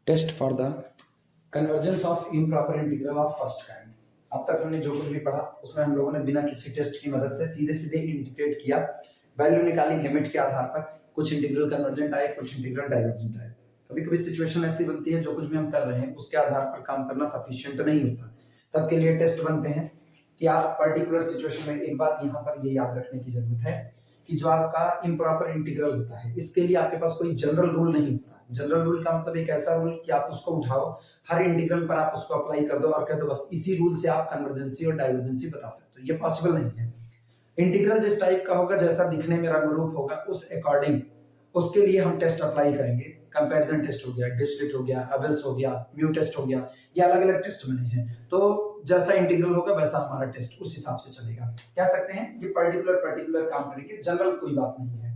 Test for the convergence of improper integral of first kind. अब तक हमने जो कुछ भी पढ़ा उसमें हम लोगों ने बिना किसी टेस्ट की मदद से सीधे सीधे इंटीग्रेट किया, वैल्यू निकाली, लिमिट के आधार पर कुछ इंटीग्रल कन्वर्जेंट आए, कुछ इंटीग्रल डाइवर्जेंट आए। कभी कभी सिचुएशन ऐसी बनती है जो कुछ भी हम कर रहे हैं उसके आधार पर काम करना सफिशिएंट नहीं होता, तब के लिए टेस्ट बनते हैं कि आप पर्टिकुलर सिचुएशन में एक बात यहाँ पर ये याद रखने की जरूरत है कि जो आपका इम्प्रॉपर इंटीग्रल होता है इसके लिए आपके पास कोई जनरल रूल नहीं होता। जनरल रूल का मतलब एक ऐसा रूल कि आप उसको उठाओ, हर इंटीग्रल पर आप उसको अप्लाई कर दो और कह दो बस इसी रूल से आप कन्वर्जेंसी और डाइवर्जेंसी बता सकते हो। ये पॉसिबल नहीं है। इंटीग्रल जिस टाइप का होगा, जैसा दिखने में रंग रूप होगा, उस अकॉर्डिंग उसके लिए हम टेस्ट अप्लाई करेंगे। कंपैरिजन टेस्ट हो गया, डिस्क्रीट हो गया, अबेल्स हो गया, म्यू टेस्ट हो गया, ये अलग अलग टेस्ट बने हैं। तो जैसा इंटीग्रल होगा वैसा हमारा टेस्ट उस हिसाब से चलेगा। कह सकते हैं कि पर्टिकुलर काम करेंगे, जनरल कोई बात नहीं है।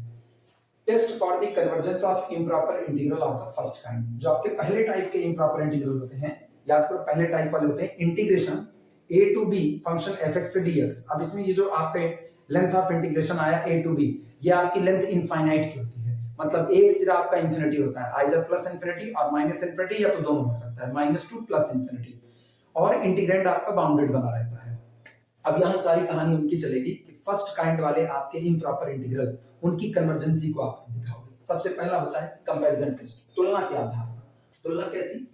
Test for the convergence of improper integral of the first kind. जो आपके पहले टाइप के इम्प्रॉपर इंटीग्रल होते हैं, याद करो पहले टाइप वाले होते हैं integration a to b function fx से dx। अब इसमें ये जो आपके लेंथ ऑफ इंटीग्रेशन आया a to b, ये आपकी लेंथ इनफाइनाइट की होती है, मतलब एक सिरा आपका इंफिनिटी होता है, आइदर प्लस इंफिनिटी और माइनस इंफिनिटी, या तो दोनों हो सकता है, माइनस टू प्लस इंफिनिटी, और इंटीग्रेंड आपका बाउंडेड बना रहता है। अब यहाँ सारी कहानी उनकी चलेगी कि फर्स्ट काइंड वाले आपके इम्प्रॉपर इंटीग्रल, उनकी कन्वर्जेंसी को आप दिखाओगे। सबसे पहला होता है कंपैरिजन टेस्ट, तुलना के आधार पर। तुलना कैसी?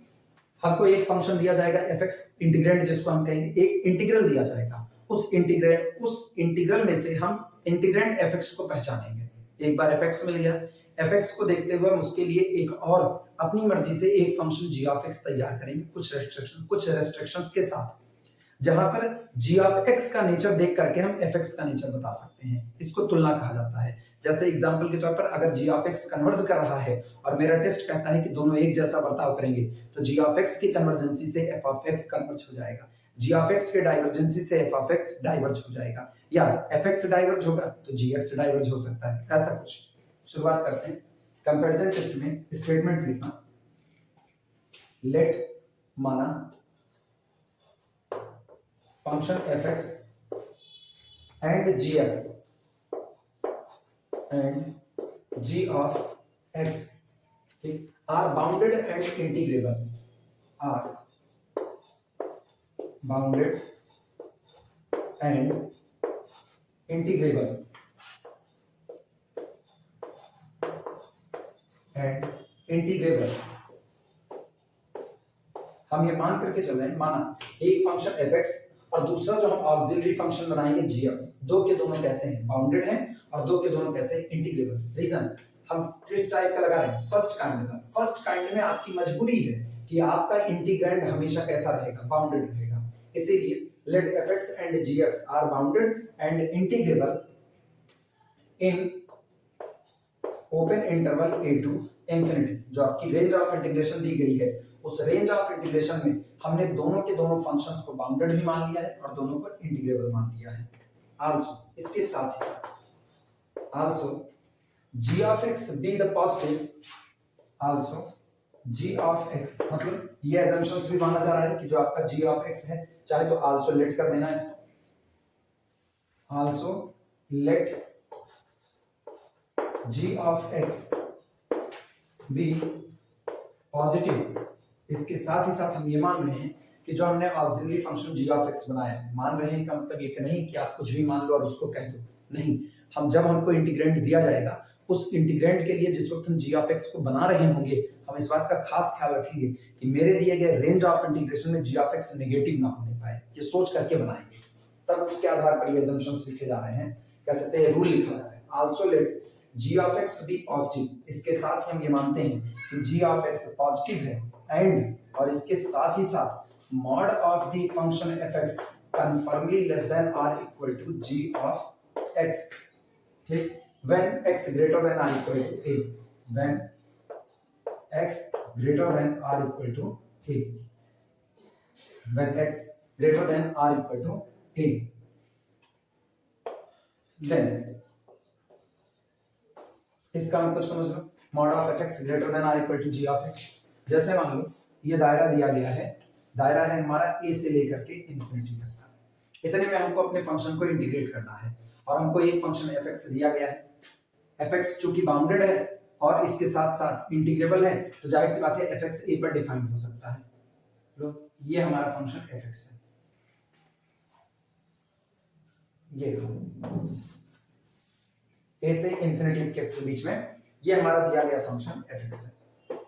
हमको एक फंक्शन दिया जाएगा fx, इंटीग्रेंड जिसको हम कहेंगे, एक इंटीग्रल दिया जाएगा, उस इंटीग्रल में से हम इंटीग्रेंड fx को पहचानेंगे। एक बार fx मिल गया, fx को देखते हुए हम उसके लिए एक और अपनी मर्जी से एक फंक्शन g of x तैयार करेंगे, कुछ रेस्ट्रिक्शंस के साथ, जहां पर g of x का नेचर देख करके हम fx का नेचर बता सकते हैं। इसको तुलना कहा जाता है। जैसे एग्जांपल के तौर पर अगर g of x कन्वर्ज कर रहा है और मेरा टेस्ट कहता है कि दोनों एक जैसा बर्ताव करेंगे, तो g of x की कन्वर्जेंसी से f of x कन्वर्ज हो जाएगा, g of x के डाइवर्जेंसी से f of x डाइवर्ज हो जाएगा, या fx डाइवर्ज होगा तो gx डाइवर्ज हो सकता है, ऐसा कुछ। शुरुआत करते हैं। कंपैरिजन टेस्ट में स्टेटमेंट लिखना, लेट माना function fx and gx and g of x are bounded and integrable, are bounded and integrable and integrable। हम ये मान करके चल रहे हैं, माना एक फंक्शन fx और दूसरा जो हम ऑक्सिलरी फंक्शन बनाएंगे gx, दो के दोनों कैसे हैं? बाउंडेड हैं, और दो के दोनों कैसे? इंटीग्रेबल। रीजन हम किस टाइप का लगा रहे हैं? फर्स्ट काइंड का। फर्स्ट काइंड में आपकी मजबूरी है कि आपका इंटीग्रैंड हमेशा कैसा रहेगा? बाउंडेड रहेगा। इसीलिए let fx and gx are bounded and integrable in open interval a to infinity. जो आपकी रेंज ऑफ इंटीग्रेशन दी गई है, उस रेंज ऑफ इंटीग्रेशन में हमने दोनों के दोनों फंक्शंस को बाउंडेड भी मान लिया है और दोनों को इंटीग्रेबल मान लिया है। आल्सो इसके साथ ही साथ also g of x be the positive, also g of x, मतलब ये assumptions भी माना जा रहा है कि जो आपका g of x है, चाहे तो आल्सो लेट कर देना इसको, also let g of x be positive. इसके साथ ही साथ हम ये मान रहे हैं कि जो हमने auxiliary function g of x बनाया है, मान रहे हैं का मतलब ये नहीं कि आप कुछ भी मान लो और उसको कह दो, नहीं। हम जब हमको इंटीग्रेंड दिया जाएगा, उस इंटीग्रेंड के लिए जिस वक्त हम g of x को बना रहे होंगे, हम इस बात का खास ख्याल रखेंगे कि मेरे दिए गए रेंज ऑफ इंटीग्रेशन में g of x नेगेटिव ना होने पाए, ये सोच करके बनाएंगे। तब उसके आधार पर ये assumptions लिखे जा रहे हैं, कह सकते हैं रूल लिखा जा रहा है। Also let g of x be positive. इसके साथ ही हम ये मानते हैं कि g of x पॉजिटिव है, एंड और इसके साथ ही साथ mod of the function fx conformally less than are equal to g of x, ठीक, when x greater than or equal to a, when x greater than or equal to a, when x greater than or equal to a, then इसका मतलब समझ लो, mod of fx greater than और equal to g of x। जैसे मान लो ये दायरा दिया गया है, दायरा है हमारा a से लेकर के इंफिनिटी तक का, इतने में हमको अपने फंक्शन को इंटीग्रेट करना है और हमको एक फंक्शन fx दिया गया है। fx चूंकि बाउंडेड है और इसके साथ साथ इंटीग्रेबल है, तो जाहिर सी बात है एफ एक्स ए पर डिफाइंड हो सकता है। लो ये हमारा फंक्शन एफ एक्स है, ये ए से इंफिनिटी के बीच में ये हमारा दिया गया फंक्शन एफ एक्स है।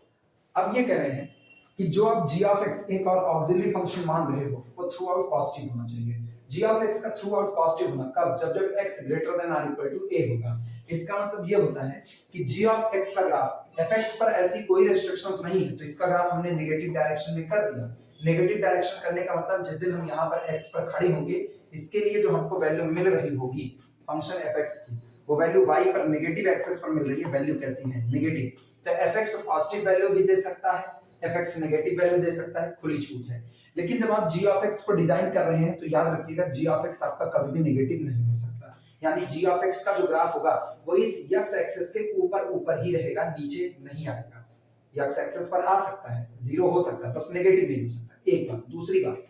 अब ये कह रहे हैं कि जो आप g ऑफ x एक और ऑक्सिलरी फंक्शन मान रहे हो वो थ्रू आउट पॉजिटिव होना चाहिए। g ऑफ x का थ्रू आउट पॉजिटिव होना कब? जब x greater than are equal to a होगा। इसका मतलब ये होता है कि g ऑफ x का ग्राफ fx पर ऐसी कोई रिस्ट्रिक्शंस नहीं है, तो इसका ग्राफ हमने नेगेटिव डायरेक्शन में कर दिया। नेगेटिव डायरेक्शन करने का मतलब जिस दिन हम यहाँ पर x पर खड़े होंगे, इसके लिए जो हमको वैल्यू मिल रही होगी फंक्शन fx की, वो वैल्यू y पर नेगेटिव एक्सिस पर मिल रही है। वैल्यू कैसी है? नेगेटिव। तो fx पॉजिटिव वैल्यू भी दे सकता है, fx नेगेटिव वैल्यू दे सकता है, खुली छूट है। लेकिन जब आप g ऑफ x को डिजाइन कर रहे हैं तो याद रखिएगा g ऑफ x आपका कभी भी नेगेटिव नहीं हो सकता। यानी g ऑफ x का जो ग्राफ होगा वो इस x एक्सिस के ऊपर ही रहेगा, नीचे नहीं आएगा। x एक्सिस पर आ सकता है, जीरो हो सकता है, बस नेगेटिव नहीं हो सकता। एक बात। दूसरी बात,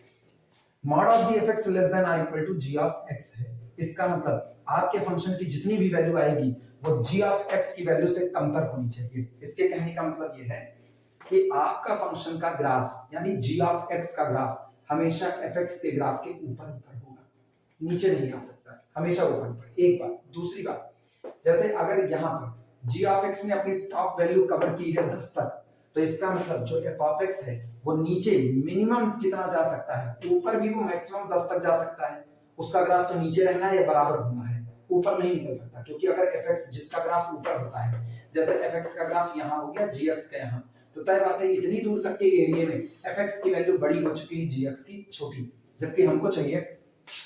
mod of the fx less than are equal to g of x है। इसका मतलब आपके फंक्शन की जितनी भी वैल्यू आएगी वो g ऑफ x की वैल्यू से कमतर होनी चाहिए। इसके कहने का मतलब ये है कि आपका फंक्शन का ग्राफ यानी g ऑफ x का ग्राफ हमेशा fx के ग्राफ के ऊपर होगा, नीचे नहीं आ सकता, हमेशा ऊपर। एक बात। दूसरी बात, जैसे अगर यहाँ पर g ऑफ x ने अपनी टॉप वैल्यू कवर की है 10 तक, तो इसका मतलब जो f ऑफ x है वो नीचे मिनिमम कितना जा सकता है? ऊपर भी वो मैक्सिमम 10 तक जा सकता है। उसका ग्राफ तो नीचे रहना है या बराबर होना है, ऊपर नहीं निकल सकता। क्योंकि अगर fx जिसका ग्राफ ऊपर होता है, जैसे fx का ग्राफ यहाँ हो गया, gx का यहाँ, तो तय बात है इतनी दूर तक के एरिया में fx की वैल्यू बड़ी हो चुकी है, gx की छोटी, जबकि हमको चाहिए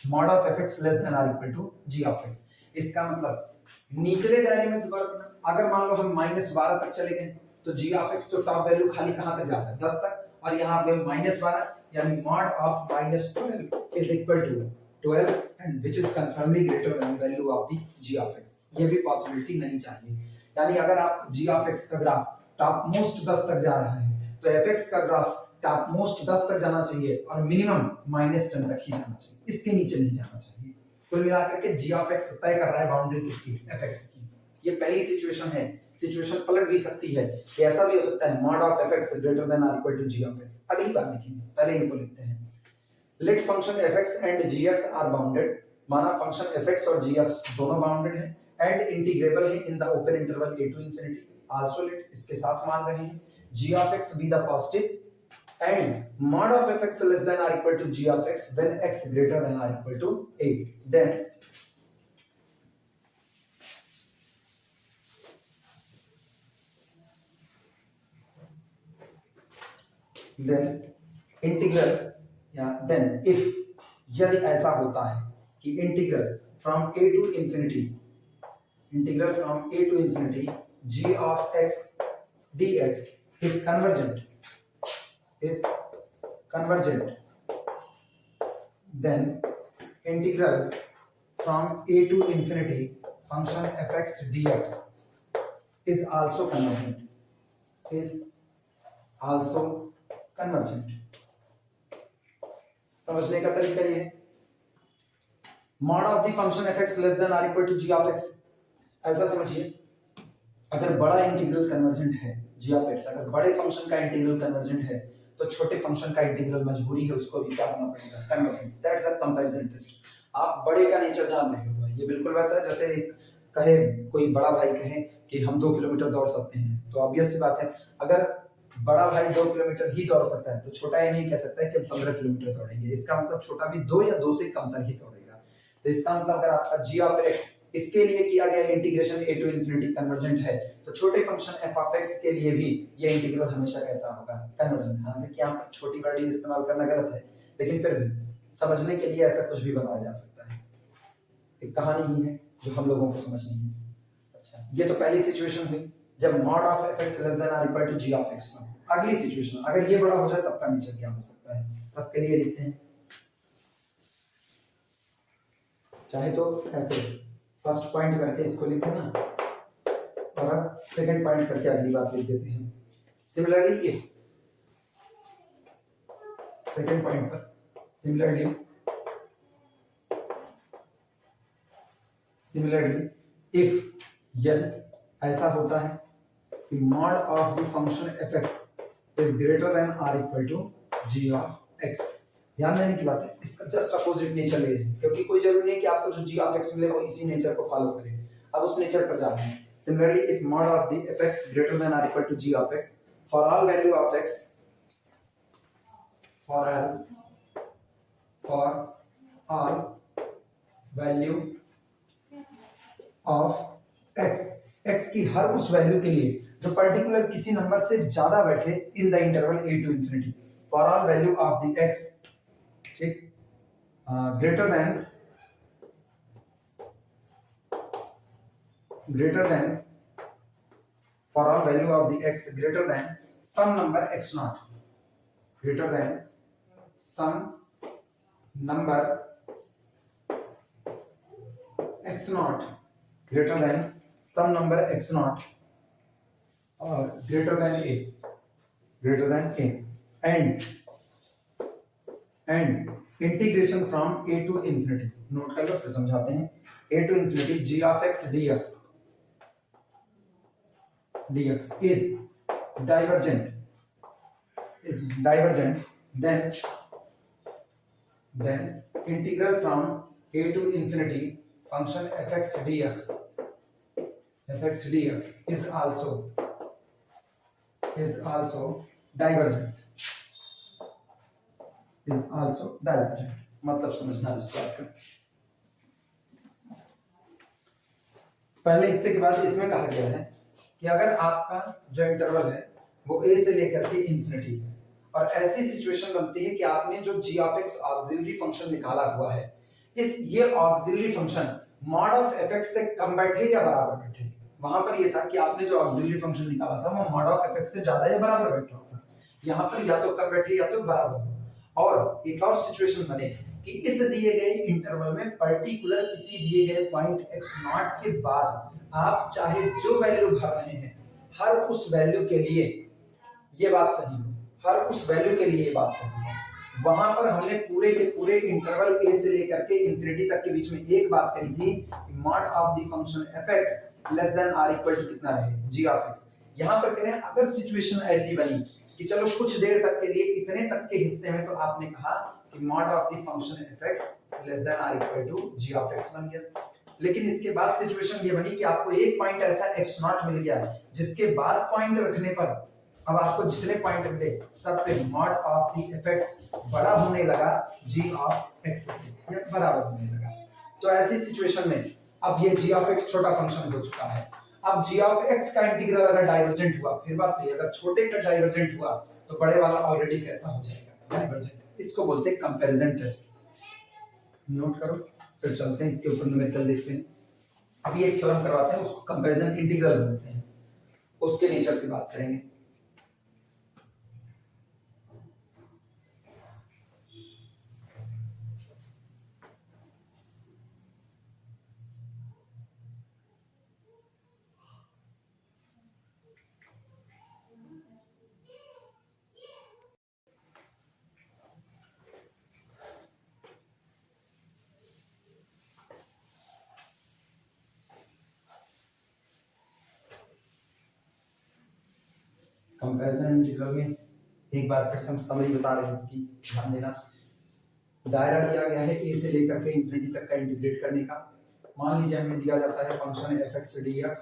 mod of fx less than are equal to g of x। इसका मतलब निचले दायरे में दोबारा, अगर मान लो हम -12 तक चले गए तो g ऑफ x तो टॉप वैल्यू खाली कहां तक जाता है? 10 तक, और यहाँ पे -12 यानी mod of -12 is equal to 12 and which is confirmably greater than value of the g of x। ये भी पॉसिबिलिटी नहीं चाहिए। यानी अगर आप g of x का ग्राफ टॉप मोस्ट 10 तक जा रहा है तो fx का ग्राफ टॉप मोस्ट 10 तक जाना चाहिए और मिनिमम -10 तक ही जाना चाहिए, इसके नीचे नहीं जाना चाहिए। कुल मिलाकर के g of x तय कर रहा है बाउंड्री किसकी? fx की। ये पहली सिचुएशन है। सिचुएशन पलट भी सकती है कि ऐसा भी हो सकता है mod of fx greater than are equal to g of x। अगली बात देखिए, पहले इनको लिखते हैं। Let function fx and gx are bounded. माना फंक्शन fx और gx दोनों बाउंडेड हैं एंड इंटीग्रेबल है in the open interval a to infinity. Also let, इसके साथ मान रहे हैं, g of x be the positive and mod of fx less than or equal to g of x when x greater than or equal to a। then integral या then if, यदि ऐसा होता है कि integral from a to infinity, integral from a to infinity g of x dx is convergent, then integral from a to infinity function fx dx is also convergent। समझने का तरीका ये है, mod of the function fx less than are equal to g of x। ऐसा समझिए, अगर बड़ा integral convergent है g ऑफ x, अगर बड़े फंक्शन का इंटीग्रल कन्वर्जेंट है तो छोटे फंक्शन का इंटीग्रल मजबूरी है उसको भी क्या होना पड़ेगा? Convergent. That's a comparison test. आप बड़े का नेचर जान रहे हो, ये बिल्कुल वैसा है जैसे कहे कोई बड़ा भाई कहे कि हम 2 किलोमीटर दौड़ सकते हैं, तो ऑब्वियस सी बात है अगर बड़ा भाई 2 किलोमीटर ही दौड़ सकता है तो छोटा ये नहीं कह सकता है कि हम 15 किलोमीटर दौड़ेंगे। इसका मतलब छोटा भी 2 या 2 से कम तक ही दौड़ेगा। तो इसका मतलब अगर आपका g ऑफ x इसके लिए किया गया integration a to infinity convergent है, तो छोटे फंक्शन f ऑफ x के लिए भी ये इंटीग्रल हमेशा कैसा होगा? कन्वर्जेंट। हालांकि यहाँ पर छोटी बड़ी इस्तेमाल करना गलत है, लेकिन फिर भी समझने के लिए ऐसा कुछ भी बनाया जा सकता है। एक कहानी ही है जो हम लोगों को समझनी है। अच्छा, ये तो पहली सिचुएशन हुई जब mod of fx less than are equal to g of x। अगली सिचुएशन, अगर ये बड़ा हो जाए तब का नेचर क्या हो सकता है? तब के लिए लिखते हैं, चाहे तो ऐसे फर्स्ट पॉइंट करके इसको लिख देना और अब सेकंड पॉइंट करके अगली बात लिख देते हैं। सिमिलरली इफ, सेकंड पॉइंट पर सिमिलरली इफ, यदि ऐसा होता है mod of the function fx is greater than or equal to g of x। ध्यान देने की बात है, इसका जस्ट अपोजिट नेचर ले रहे हैं, क्योंकि कोई जरूरी नहीं कि आपको जो g of x मिले वो इसी नेचर को फॉलो करे। अब उस नेचर पर जा रहे हैं। Similarly, if mod of the fx greater than or equal to g of x for all value of x, for all value of x की हर उस वैल्यू के लिए जो पर्टिकुलर किसी नंबर से ज्यादा बैठे in the interval a to infinity, for all value of the x, ठीक, greater than for all value of the x greater than some number x naught, greater than some number x naught, greater than some number x naught or greater than a and integration from a to infinity। Note कर लो, फिर समझाते हैं। a to infinity g of x dx is divergent, then integral from a to infinity function fx dx is also divergent, मतलब समझना इस बात का। पहले इससे के बाद इसमें कहा गया है कि अगर आपका जो इंटरवल है वो a से लेकर के इंफिनिटी है और ऐसी सिचुएशन बनती है कि आपने जो g of x auxiliary function निकाला हुआ है, ये auxiliary function mod of fx से कम बैठे या बराबर बैठे। वहां पर ये था कि आपने जो ऑक्सिलरी फंक्शन निकाला था वो मॉड ऑफ fx से ज्यादा या बराबर बैठ रहा था, यहाँ पर या तो कम बैठे या तो बराबर। और एक और सिचुएशन बने कि इस दिए गए इंटरवल में पर्टिकुलर किसी दिए गए पॉइंट x नॉट के बाद आप चाहे जो वैल्यू भर रहे हैं हर उस वैल्यू के लिए ये बात सही हो, हर उस वैल्यू के लिए ये बात सही हो। वहां पर हमने पूरे के पूरे इंटरवल a से लेकर के इंफिनिटी तक के बीच में एक बात कही थी कि mod of the function fx less than और इक्वल टू कितना रहे, g ऑफ x। यहां पर कह रहे हैं अगर सिचुएशन ऐसी बनी कि चलो कुछ देर तक के लिए इतने तक के हिस्से में तो आपने कहा कि mod of the function fx less than और equal to g of x बन गया। लेकिन इसके बाद सिचुएशन ये बनी कि आपको एक पॉइंट ऐसा x नॉट मिल गया जिसके बाद पॉइंट रखने पर अब आपको जितने पॉइंट मिले सब पे मॉड ऑफ द fx बड़ा होने लगा g ऑफ x से, या बराबर होने लगा। तो ऐसी सिचुएशन में अब ये g ऑफ x छोटा फंक्शन हो चुका है। अब g ऑफ x का इंटीग्रल अगर डाइवर्जेंट हुआ, फिर बात है अगर छोटे का डाइवर्जेंट हुआ तो बड़े वाला ऑलरेडी कैसा हो जाएगा, डाइवर्जेंट। इसको बोलते हैं कंपैरिजन टेस्ट। नोट करो, फिर चलते हैं इसके ऊपर न्यूमेरिकल देखते हैं। अभी एक थ्योरम करवाते हैं, उसको कंपैरिजन इंटीग्रल बोलते हैं, उसके नेचर से बात करेंगे। कंपैरिजन इंटीग्रल में एक बार फिर से हम समरी बता रहे हैं, इसकी ध्यान देना। दायरा दिया गया है a से लेकर के इंफिनिटी तक का इंटीग्रेट करने का। मान लीजिए हमें दिया जाता है फंक्शन fx dx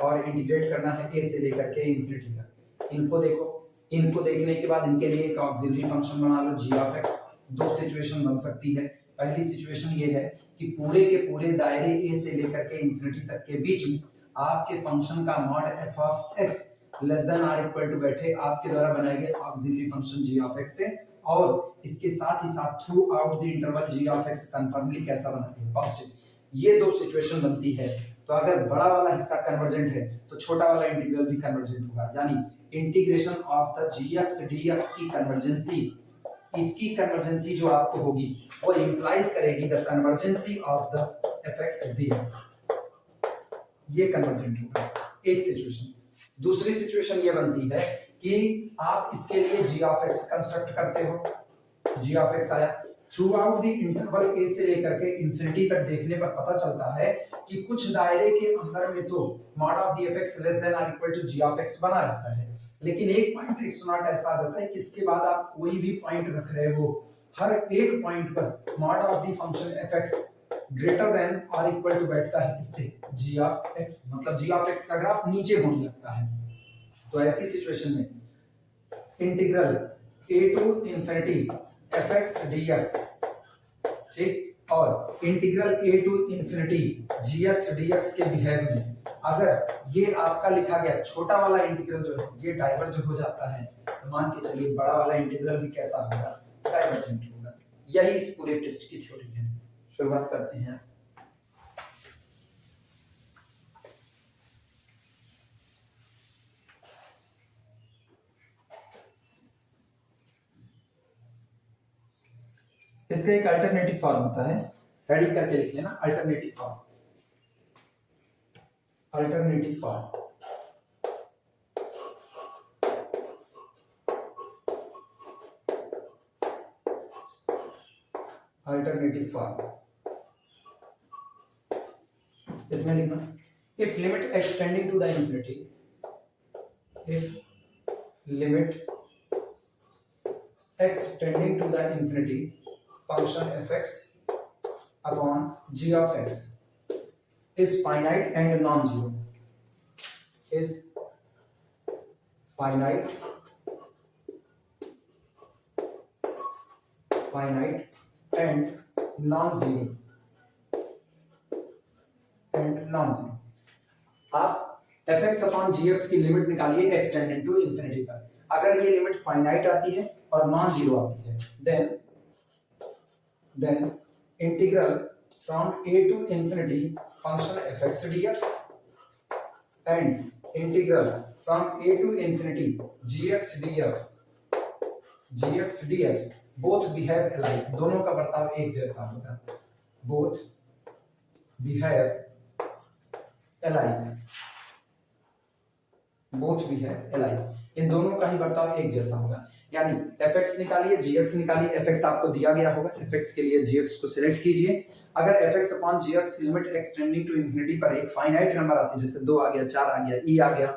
और इंटीग्रेट करना है a से लेकर के इंफिनिटी तक। इनको देखो, इनको देखने के बाद इनके लिए एक ऑक्सिलरी फंक्शन बना लो g ऑफ x। दो सिचुएशन बन सकती है। पहली सिचुएशन ये है कि पूरे के पूरे दायरे a से लेकर के इंफिनिटी तक के बीच में आपके फंक्शन का mod f of x less than और इक्वल टू बैठे आपके द्वारा बनाए गए auxiliary function g of x से, और इसके साथ ही साथ through out the interval g of x कंफर्मली कैसा बना है, पॉजिटिव। ये दो सिचुएशन बनती है। तो अगर बड़ा वाला हिस्सा कन्वर्जेंट है तो छोटा वाला इंटीग्रल भी कन्वर्जेंट होगा, यानी integration of the gx dx की कन्वर्जेंसी, इसकी कन्वर्जेंसी जो आपको होगी वो इंप्लाइज करेगी the convergency of the fx dx। ये कन्वर्जेंट होगा एक सिचुएशन। दूसरी सिचुएशन ये बनती है कि आप इसके लिए g ऑफ x कंस्ट्रक्ट करते हो। g ऑफ x आया, थ्रू आउट द इंटरवल ए से लेकर के इंफिनिटी तक देखने पर पता चलता है कि कुछ दायरे के अंदर में तो mod of the fx less than और equal to g of x बना रहता है, लेकिन एक पॉइंट x नॉट ऐसा आ जाता है कि इसके बाद आप कोई भी पॉइंट रख रहे हो, हर एक पॉइंट पर mod of the function fx greater than और इक्वल टू बैठता है किससे, g ऑफ x, मतलब g ऑफ x का ग्राफ नीचे होने लगता है। तो ऐसी सिचुएशन में integral a to infinity fx dx, ठीक, और integral a to infinity gx dx के बिहेव में अगर ये आपका लिखा गया छोटा वाला इंटीग्रल जो है ये डाइवर्ज हो जाता है, तो मान के चलिए बड़ा वाला इंटीग्रल भी कैसा होगा, डाइवर्जेंट होगा। यही इस पूरे टेस्ट की थ्योरी है। शुरुआत करते हैं। इसका एक अल्टरनेटिव फॉर्म होता है, रेडी करके लिख लेना, alternative form, alternative form. Alternative form इसमें लिखना, if limit extending to the infinity, if limit extending to the infinity function fx upon g of x is finite and non-zero, is finite and non-zero, आप fx upon gx की limit निकालिए extending to infinity पर। अगर ये limit finite आती है और non zero आती है, then integral from a to infinity function fx dx and integral from a to infinity gx dx both behave alike, दोनों का बर्ताव एक जैसा होगा, both behave alike, both behave alike, इन दोनों का ही बर्ताव एक जैसा होगा। यानी fx निकालिए, gx निकालिए, fx आपको दिया गया होगा, fx के लिए gx को सिलेक्ट कीजिए। अगर fx upon gx limit extending to infinity पर एक फाइनाइट नंबर आती है, जैसे 2 आ गया, 4 आ गया, e आ गया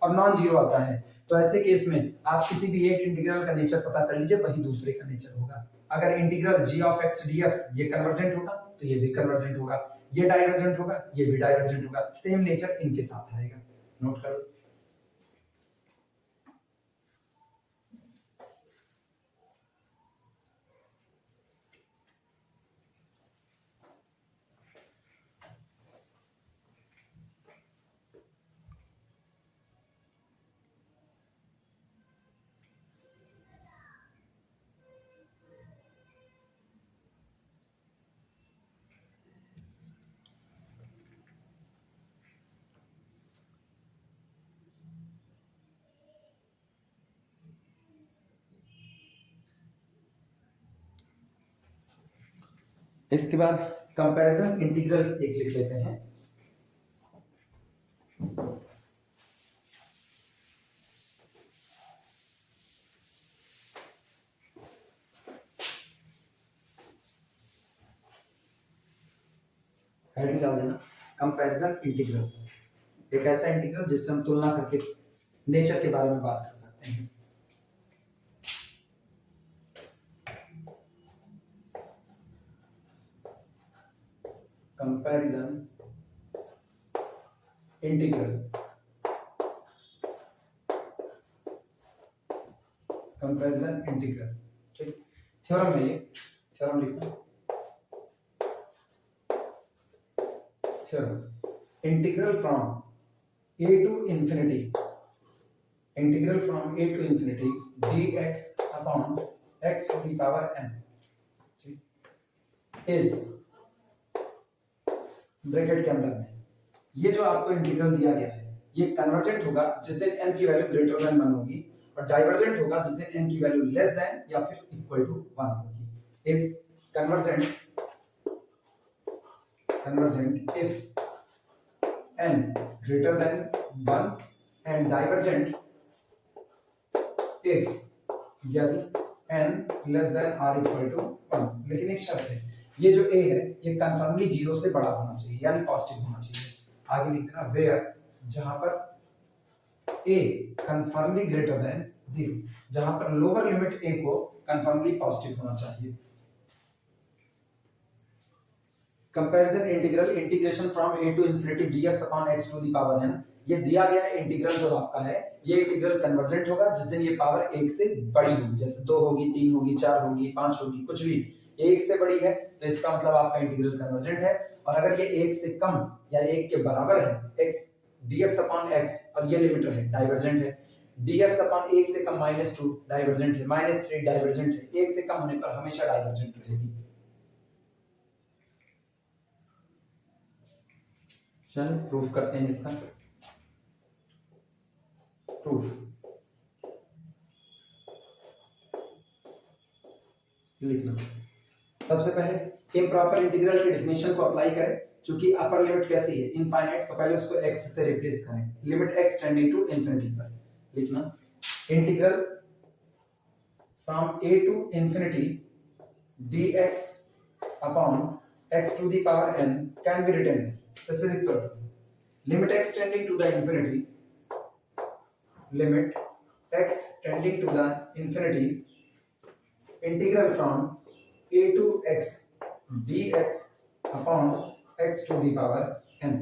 और नॉन जीरो आता है, तो ऐसे केस में आप किसी भी एक इंटीग्रल का नेचर पता कर लीजिए, वही दूसरे का नेचर होगा। अगर integral g of x dx ये कन्वर्जेंट होगा तो ये भी कन्वर्जेंट होगा, ये डाइवर्जेंट होगा, ये भी डाइवर्जेंट होगा, सेम नेचर इनके साथ आएगा। नोट करो। इसके बाद कंपैरिजन इंटीग्रल एक लिख लेते हैं। हेडिंग डाल देना, कंपैरिजन इंटीग्रल, एक ऐसा इंटीग्रल जिससे हम तुलना करके नेचर के बारे में बात कर सकते हैं। कंपैरिजन इंटीग्रल, कंपैरिजन इंटीग्रल, ठीक। थ्योरम है ये, थ्योरम लिखना, theorem integral from a to infinity, integral from a to infinity dx upon x to the power n is, bracket के अंदर में ये जो आपको इंटीग्रल दिया गया है ये कन्वर्जेंट होगा जिस दिन n की वैल्यू ग्रेटर देन 1 होगी, और डाइवर्जेंट होगा जिस दिन n की वैल्यू लेस देन या फिर इक्वल टू 1 होगी। Is convergent if n greater than 1 and divergent if, यदि n less than r equal to 1। लेकिन एक शर्त है, ये जो a है ये कन्फर्मली 0 से बड़ा होना चाहिए यानी पॉजिटिव होना चाहिए। आगे लिख देना वेयर, जहां पर a कन्फर्मली ग्रेटर देन 0, जहां पर लोअर लिमिट a को कन्फर्मली पॉजिटिव होना चाहिए। Comparison integral integration from a to infinity dx upon x to the power n, ये दिया गया इंटीग्रल जो आपका है ये इंटीग्रल कन्वर्जेंट होगा जिस दिन ये पावर 1 से बड़ी होगी, जैसे 2 होगी, 3 होगी, 4 होगी, 5 होगी, कुछ भी, ये 1 से बड़ी है तो इसका मतलब आपका इंटीग्रल कन्वर्जेंट है। और अगर ये 1 से कम या 1 के बराबर है x dx अपॉन x और ये लिमिट है डाइवर्जेंट है, dx अपॉन 1 से कम -2 डाइवर्जेंट है, -3 डाइवर्जेंट है, 1 से कम होने पर हमेशा डाइवर्जेंट रहेगी। चलो प्रूफ करते हैं इसका प्रूफ। लिखना सबसे पहले इम्प्रॉपर इंटीग्रल की डेफिनेशन को अप्लाई करें। चूंकि अपर लिमिट कैसी है इनफाइनाइट, तो पहले उसको x से रिप्लेस करें, limit x tending to infinity पर। लिखना integral from a to infinity dx upon x to the power n can be written as this is equal to limit x tending to the infinity, limit x tending to the infinity integral from a to x dx upon x to the power n।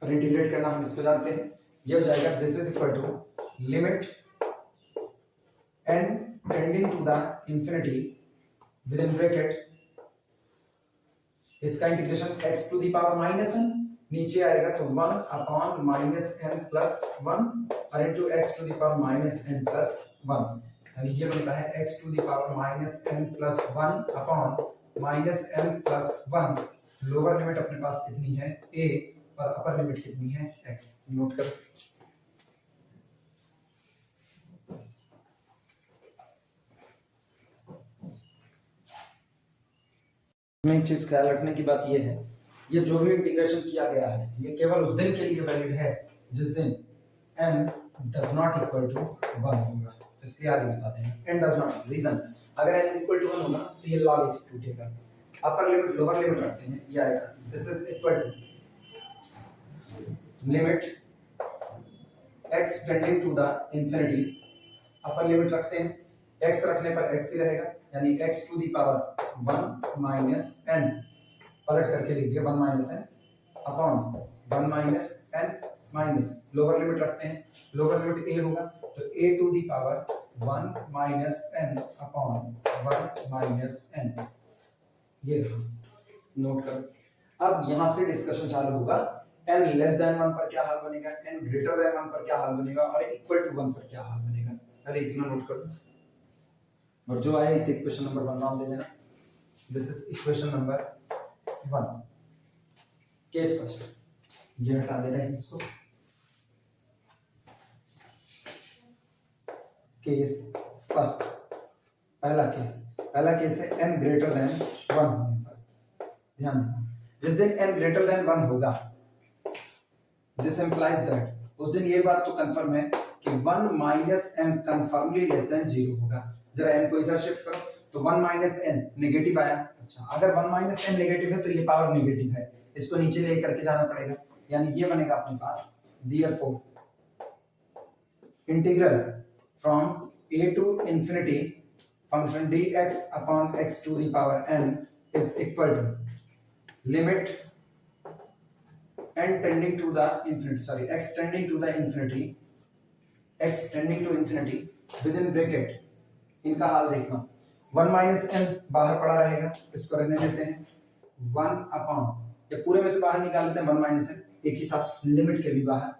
और integrate करना हम इसको जानते हैं, ये हो जाएगा this is equal to limit n tending to the infinity with in bracket इसका integration x to the power -n, नीचे आएगा तो 1 अपॉन -n प्लस 1 और into x to the power -n plus 1, यानी ये बनता है x to the power -n plus 1 upon -n plus 1। Lower limit अपने पास कितनी है a और अपर लिमिट कितनी है x, नोट कर। में एक चीज ख्याल रखने की बात यह है, ये जो भी इंटीग्रेशन किया गया है ये केवल उस दिन के लिए वैलिड है जिस दिन n does not equal to 1 होगा, इसलिए आगे बताते हैं n डज नॉट। रीजन, अगर n इज इक्वल टू 1 होगा तो ये log x टूटेगा, अपर लिमिट लोअर लिमिट रखते हैं, ये आएगा this is equal to limit x tending to the infinity, upper limit रखते हैं, x रखने पर x ही रहेगा यानी x to the power 1 minus n, पलट करके लिख दिया 1 minus n upon 1 minus n minus lower limit रखते हैं, लोअर लिमिट a होगा तो a to the power 1 minus n upon 1 minus n, ये रहा, नोट कर। अब यहां से डिस्कशन चालू होगा n लेस देन 1 पर क्या हाल बनेगा, n ग्रेटर देन 1 पर क्या हाल बनेगा और इक्वल टू 1 पर क्या हाल बनेगा। पहले इतना नोट कर लो और जो आया इसे इक्वेशन नंबर 1 नाम दे देना, this is equation number 1। Case first, ये हटा देना है इसको, केस फर्स्ट, पहला केस है n ग्रेटर देन 1 होने पर। ध्यान देना जिस दिन n ग्रेटर देन 1 होगा दिस इंप्लाइज दैट उस दिन ये बात तो कंफर्म है कि 1 माइनस n कंफर्मली लेस देन 0 होगा। जरा n को इधर शिफ्ट करो तो 1 माइनस n नेगेटिव आया, अच्छा अगर 1 माइनस n नेगेटिव है तो ये पावर नेगेटिव है, इसको नीचे ले करके जाना पड़ेगा, यानी ये बनेगा अपने पास therefore integral from a to infinity function dx upon x to the power n is equal to limit n tending to the infinity, sorry x tending to the infinity, x tending to infinity with in bracket, इनका हाल देखना 1 minus n बाहर पड़ा रहेगा, इसको रहने देते हैं 1 अपॉन, ये पूरे में से बाहर निकाल लेते हैं 1 माइनस n, एक ही साथ लिमिट के भी बाहर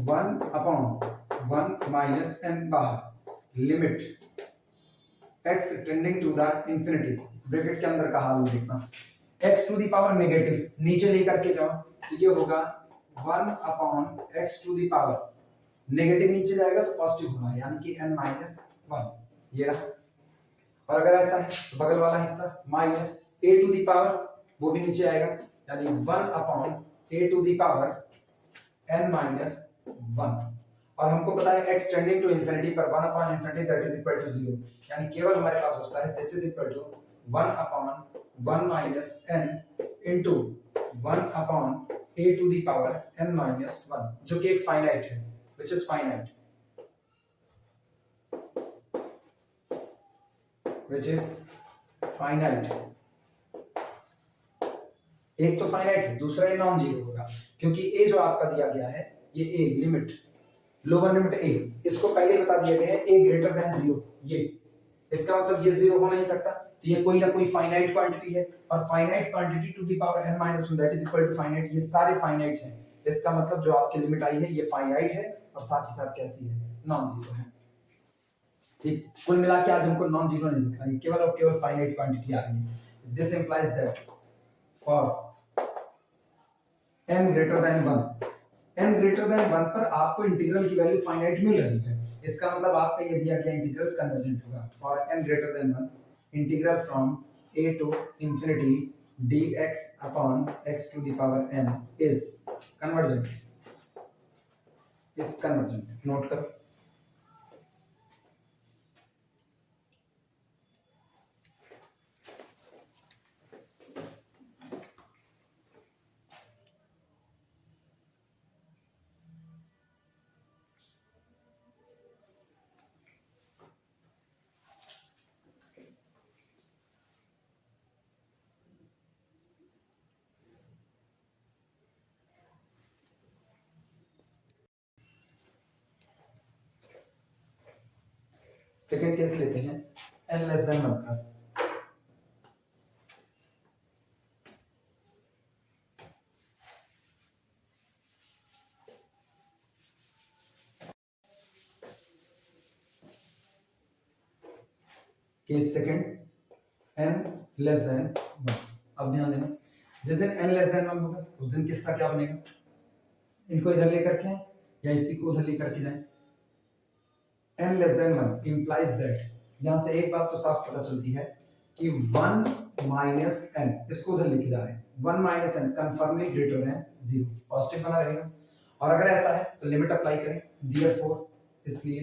1 अपॉन 1 माइनस n बाहर limit x tending to the infinity, bracket के अंदर का हाल देखना, x to the power negative नीचे लेकर के जाओ तो ये होगा 1 upon x to the power, negative नीचे जाएगा तो पॉजिटिव होना है यानी कि n माइनस 1, ये रहा। और अगर ऐसा है तो बगल वाला हिस्सा minus a to the power, वो भी नीचे आएगा यानी 1 upon a to the power n minus 1 और हमको पता है x टेंडिंग टू इंफिनिटी पर 1 upon infinity that is equal to 0, यानी केवल हमारे पास बचता है this is equal to 1 upon 1 minus n into 1 upon a to the power n minus 1, जो कि एक फाइनाइट है, which is finite, which is finite। एक तो फाइनाइट है, दूसरा ये नॉन जीरो होगा, क्योंकि a जो आपका दिया गया है ये a limit, lower limit a, इसको पहले ही बता दिया गया है a ग्रेटर देन 0, ये इसका मतलब ये 0 हो नहीं सकता, तो ये कोई ना कोई फाइनाइट क्वांटिटी है, और finite quantity to the power n minus 1 that is equal to finite, ये सारे फाइनाइट हैं, इसका मतलब जो आपकी लिमिट आई है ये फाइनाइट है और साथ ही साथ कैसी है, नॉन जीरो है। ठीक, कुल मिला के आज हमको नॉन जीरो नहीं दिखा, ये केवल और केवल फाइनाइट क्वांटिटी आ रही है। This implies that for n greater than 1, n greater than 1 पर आपको इंटीग्रल की वैल्यू फाइनाइट मिल रही है, इसका मतलब आपका ये दिया गया इंटीग्रल कन्वर्जेंट होगा। For n greater than 1 integral from a to infinity dx upon x to the power n is convergent, is convergent, note करो। सेकंड केस लेते हैं n लेस देन 1 का। Case second n less than 1। अब ध्यान देना, जिस दिन n less than 1 होगा उस दिन किसका क्या बनेगा, इनको इधर लेकर के या इसी को उधर लेकर के जाएं। n less than 1 implies that, यहां से एक बात तो साफ पता चलती है कि 1 माइनस n, इसको उधर लेके जा रहे हैं, 1 minus n conformally greater than 0, positive बना रहेगा। और अगर ऐसा है तो लिमिट अप्लाई करें, देयरफॉर इसलिए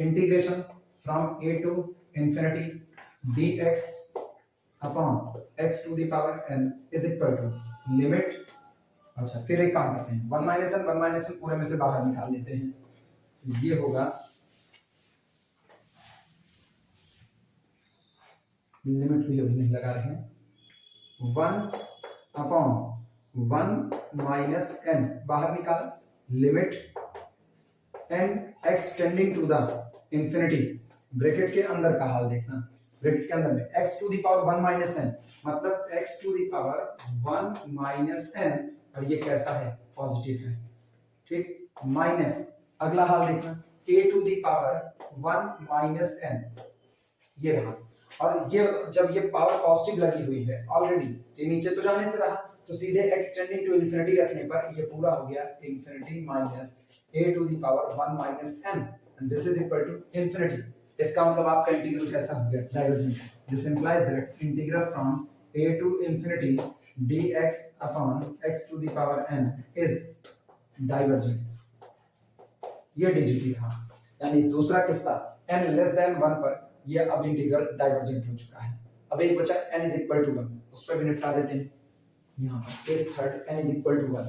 integration from a to infinity dx upon x to the power n is equal to limit, अच्छा फिर एक काम करते हैं, 1 माइनस n पूरे में से बाहर निकाल लेते हैं, ये होगा लिमिट भी अभी नहीं लगा रहे हैं, 1 अपॉन 1 माइनस n बाहर निकाल, limit n x tending to the infinity, bracket के अंदर का हाल देखना, ब्रैकेट के अंदर में x to the power 1 minus n, मतलब x to the power 1 minus n, और ये कैसा है, पॉजिटिव है। ठीक, माइनस अगला हाल देखना, a to the power 1 minus n, ये रहा, और ये जब ये पावर पॉजिटिव लगी हुई है ऑलरेडी, तो नीचे तो जाने से रहा, तो सीधे x टेंडिंग टू इंफिनिटी रखने पर ये पूरा हो गया infinity minus a to the power 1 minus n and this is equal to infinity. इसका मतलब आपका इंटीग्रल कैसा हो गया, divergent. This implies that integral from a to infinity dx upon x to the power n is divergent, ये DGT रहा, यानी दूसरा किस्सा n लेस देन 1 पर ये अब इंटीग्रल डाइवर्जेंट हो चुका है। अब एक बचा n इज इक्वल टू 1, उस पर भी निपटा देते हैं। यहाँ पर case third n is equal to 1,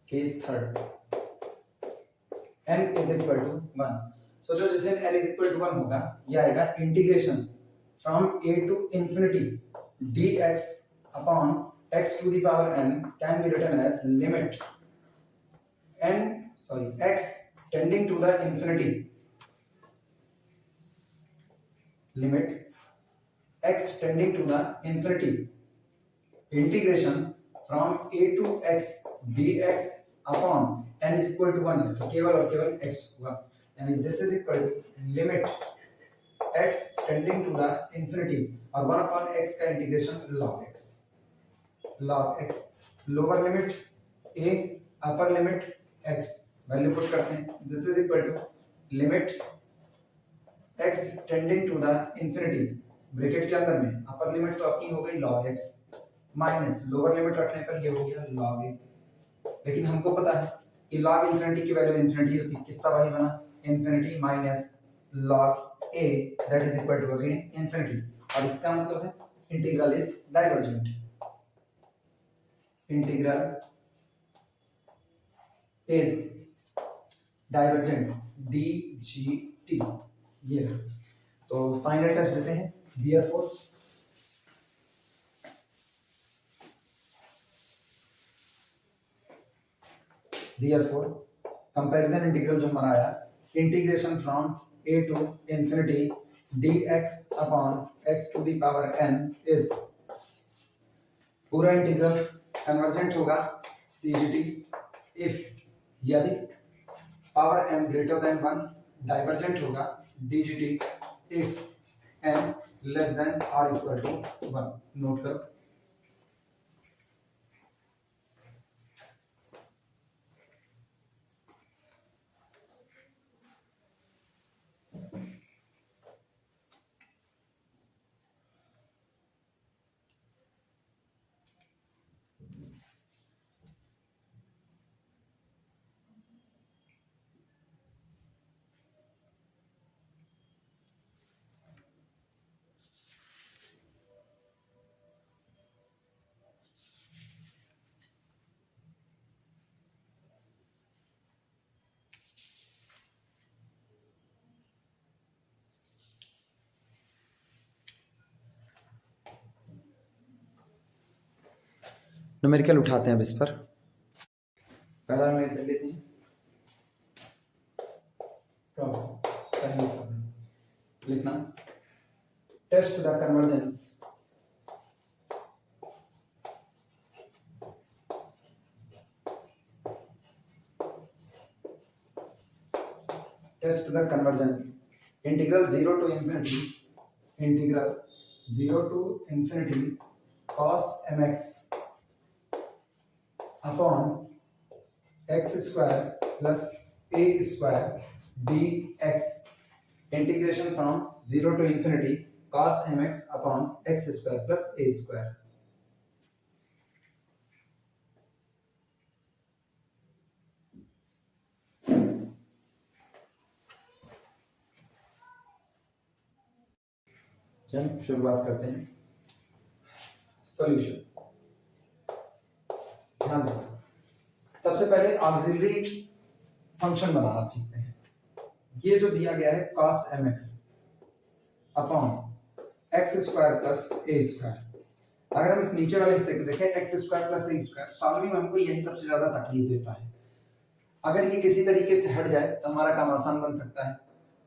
case third n is equal to 1। सोचो जिस दिन n इज इक्वल टू 1 होगा, ये आएगा integration from a to infinity dx upon x to the power n can be written as limit x tending to the infinity, limit x tending to the infinity integration from a to x dx upon n is equal to 1, तो केवल और केवल x होगा, यानी this is equal to limit x tending to the infinity और 1 upon x का integration log x, log x, lower limit a upper limit x, value put करते हैं, this is equal to limit x tending to the infinity bracket के अंदर में upper limit तो अपनी हो गई log x minus lower limit रखने पर ये हो गया log a। लेकिन हमको पता है कि log इन्फिनिटी की वैल्यू इन्फिनिटी होती है, किसका वही बना infinity minus log a that is equal to again infinity. और इसका मतलब है integral is divergent, integral is divergent dgt ये है। तो फाइनल टेस्ट देते हैं। therefore कंपैरिजन इंटीग्रल जो हमारा आया integration from a to infinity dx upon x to the power n is पूरा इंटीग्रल कन्वर्जेंट होगा CGT इफ यदि power n greater than 1, divergent होगा DGT if n less than और इक्वल टू 1। नोट करो। Numerical उठाते हैं अब इस पर। पहला न्यूमेरिकल कर लेते हैं। पहली प्रॉब्लम लिखना test the convergence integral 0 to infinity cos mx upon x square plus a square dx integration from 0 to infinity cos mx upon x square plus a square. चलिए शुरुआत करते हैं। सॉल्यूशन ध्यान रखो, सबसे पहले ऑक्सिलरी फंक्शन बनाना सीखते हैं। ये जो दिया गया है cos mx upon x square plus a square. अगर हम इस नीचे वाले हिस्से को देखें x square plus a square, solving में हमको यही सबसे ज्यादा तकलीफ देता है। अगर ये किसी तरीके से हट जाए तो हमारा काम आसान बन सकता है।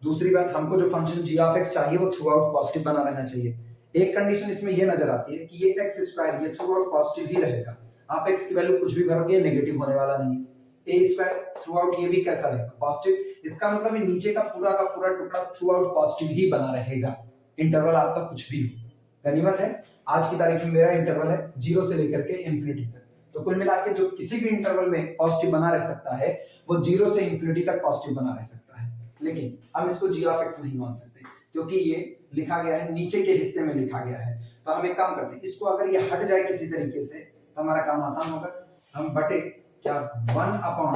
दूसरी बात, हमको जो फंक्शन g ऑफ x चाहिए वो थ्रू आउट पॉजिटिव बना रहना चाहिए। एक कंडीशन इसमें ये नजर आती है कि ये x स्क्वायर ये थ्रू आउट पॉजिटिव ही रहेगा। आप x की वैल्यू कुछ भी भरोगे नेगेटिव होने वाला नहीं है। a स्क्वायर थ्रू आउट ये भी कैसा रहेगा पॉजिटिव। इसका मतलब है नीचे का पूरा टुकड़ा थ्रू आउट पॉजिटिव ही बना रहेगा, इंटरवल आपका कुछ भी हो। गनीमत है आज की तारीख में मेरा इंटरवल है 0 से लेकर के इंफिनिटी तक, तो कुल मिला के जो किसी भी इंटरवल में पॉजिटिव बना रह सकता है वो 0 से इंफिनिटी तक पॉजिटिव बना रह सकता है। लेकिन हम इसको g ऑफ x नहीं मान सकते क्योंकि ये लिखा गया है नीचे के हिस्से में लिखा गया है। तो हम एक काम करते हैं, इसको अगर ये हट जाए किसी तरीके से तो हमारा काम आसान होगा। हम बटे क्या 1 upon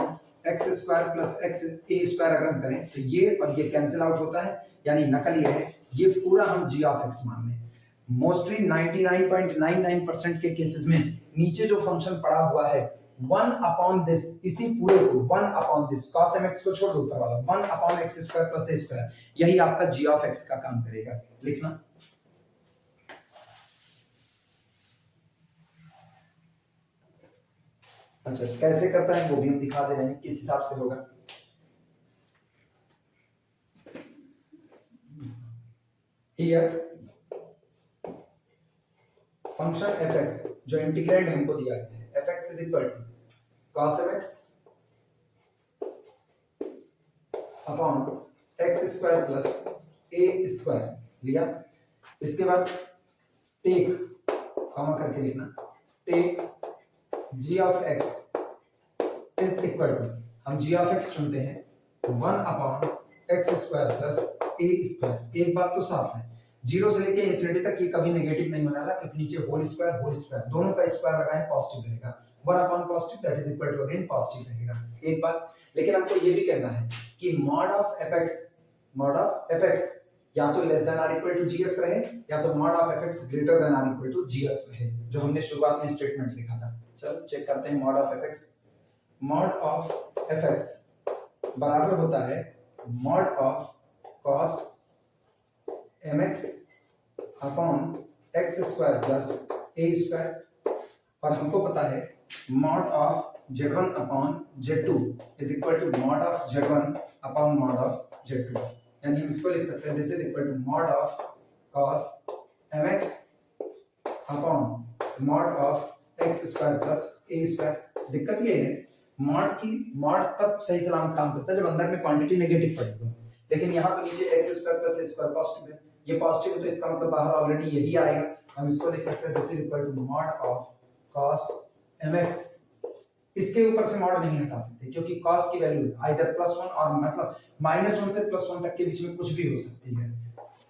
x square plus x a square अगर हम करें तो ये और ये कैंसिल आउट होता है, यानी नकल ये है ये पूरा हम g ऑफ x मान लें। मोस्टली 99.99% के केसेस में नीचे जो फंक्शन पड़ा हुआ है 1 अपॉन दिस, इसी पूरे को 1 अपॉन दिस cos mx को छोड़ दो ऊपर वाला 1 upon x square plus a square, यही आपका g ऑफ x का काम करेगा। लिखना अच्छा कैसे करता है वो भी हम दिखा दे रहे हैं किस हिसाब से होगा। हियर फंक्शन fx जो इंटीग्रेंड हमको दिया गया है fx is equal to cos mx upon x square plus a square लिया। इसके बाद टेक कॉमा करके लिखना take g of x is equal to, हम g ऑफ x चुनते हैं 1 upon x square plus a square. एक बात तो साफ है जीरो से लेके इंफिनिटी तक ये कभी नेगेटिव नहीं होने वाला, क्योंकि नीचे होल स्क्वायर दोनों का स्क्वायर लगाए पॉजिटिव रहेगा, 1 upon positive that is equal to again positive रहेगा। एक बात, लेकिन हमको ये भी कहना है कि मॉड ऑफ fx या तो less than are equal to gx रहे, या तो mod of fx greater than are equal to gx रहे, जो हमने शुरुआत में स्टेटमेंट लिखा था। चलो चेक करते हैं मॉड ऑफ fx बराबर होता है mod of cos mx upon x square plus a square, और हमको पता है mod of z1 upon z2 is equal to mod of z1 upon mod of z2, यानी हम इसको लिख सकते हैं this is equal to mod of cos mx upon mod of x square plus a square. दिक्कत ये है mod तब सही सलामत काम करता है जब अंदर में क्वांटिटी नेगेटिव पड़ी हो, लेकिन यहाँ तो नीचे x square plus a square positive है, ये पॉजिटिव है तो इसका मतलब बाहर ऑलरेडी यही आएगा। हम इसको लिख सकते हैं this is equal to mod of cos mx। इसके ऊपर से मॉड नहीं हटा सकते क्योंकि cos की वैल्यू आइदर +1 और मतलब -1 से +1 तक के बीच में कुछ भी हो सकती है,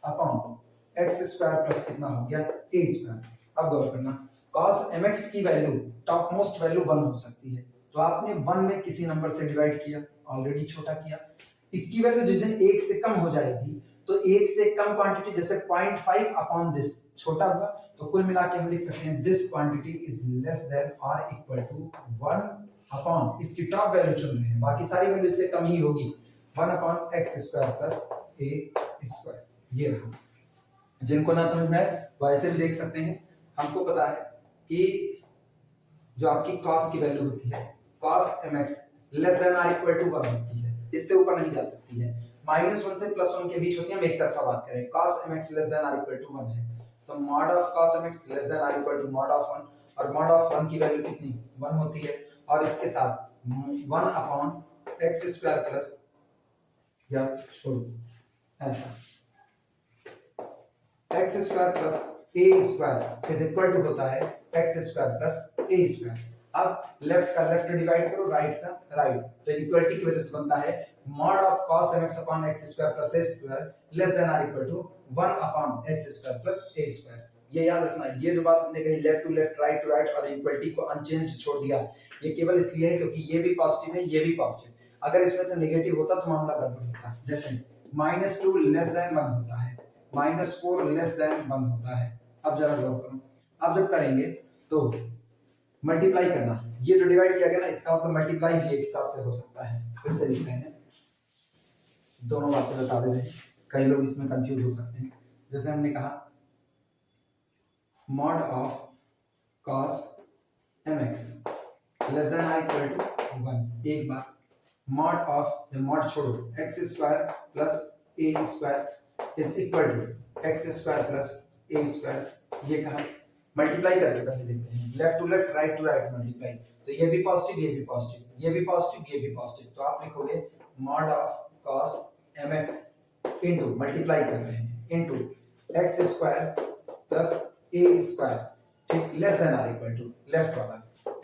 अपॉन x स्क्वायर प्लस कितना हो गया a स्क्वायर। अब गौर करना cos mx की वैल्यू टॉप मोस्ट वैल्यू 1 हो सकती है, तो आपने 1 में किसी नंबर से डिवाइड किया, ऑलरेडी छोटा किया, इसकी वैल्यू जिस दिन 1 से कम हो जाएगी तो 1 से कम क्वांटिटी जैसे 0.5 अपॉन दिस छोटा हुआ, तो कुल मिला के हम लिख सकते हैं this quantity is less than और इक्वल टू 1 अपॉन, इसकी टॉप वैल्यू चुन रहे हैं, बाकी सारी वैल्यू इससे कम ही होगी, 1 upon x square plus a square. ये रहा, जिनको ना समझ में आए वो ऐसे भी देख सकते हैं। हमको पता है कि जो आपकी cos की वैल्यू होती है cos mx लेस देन और इक्वल टू 1 होती है, इससे ऊपर नहीं जा सकती है, -1 से +1 के बीच होती है। हम एक तरफा बात करें, cos mx लेस देन और इक्वल टू 1 है, तो mod of cos mx less than और इक्वल टू mod ऑफ 1, और mod ऑफ 1 की वैल्यू कितनी 1 होती है, और इसके साथ 1 अपॉन x स्क्वायर प्लस, या छोड़ो ऐसा x square plus a square is equal to होता है x square plus a square. अब लेफ्ट का लेफ्ट डिवाइड करो, राइट का राइट, तो इक्वलिटी की वजह से बनता है mod of cos mx upon x square plus a square less than और equal to 1 upon x square plus a square. ये याद रखना, ये जो बात हमने कही left to left right to right और इक्वलिटी को अनचेंज्ड छोड़ दिया, ये केवल इसलिए है क्योंकि ये भी पॉजिटिव है ये भी पॉजिटिव, अगर इसमें से नेगेटिव होता तो मामला गड़बड़ होता। जैसे -2 लेस देन 1 होता है, -4 लेस देन 1 होता है। अब जरा गौर करो, अब जब करेंगे तो मल्टीप्लाई करना, ये जो डिवाइड किया गया ना इसका मतलब मल्टीप्लाई भी एक हिसाब से हो सकता है। फिर से लिख रहे हैं, दोनों बातें बता दे रहे हैं, कई लोग इसमें कंफ्यूज हो सकते हैं। जैसे हमने कहा mod of cos mx less than और इक्वल टू 1, एक बार mod ऑफ mod छोड़ो x square plus a square is equal to x square plus a square. ये कहा मल्टीप्लाई करके पहले देखते हैं, left to left right to right multiply, तो ये भी पॉजिटिव ये भी पॉजिटिव ये भी पॉजिटिव ये भी पॉजिटिव, तो आप लिखोगे mod of cos mx into multiply कर रहे हैं into x square plus a square, ठीक, लेस देन और इक्वल टू लेफ्ट वाला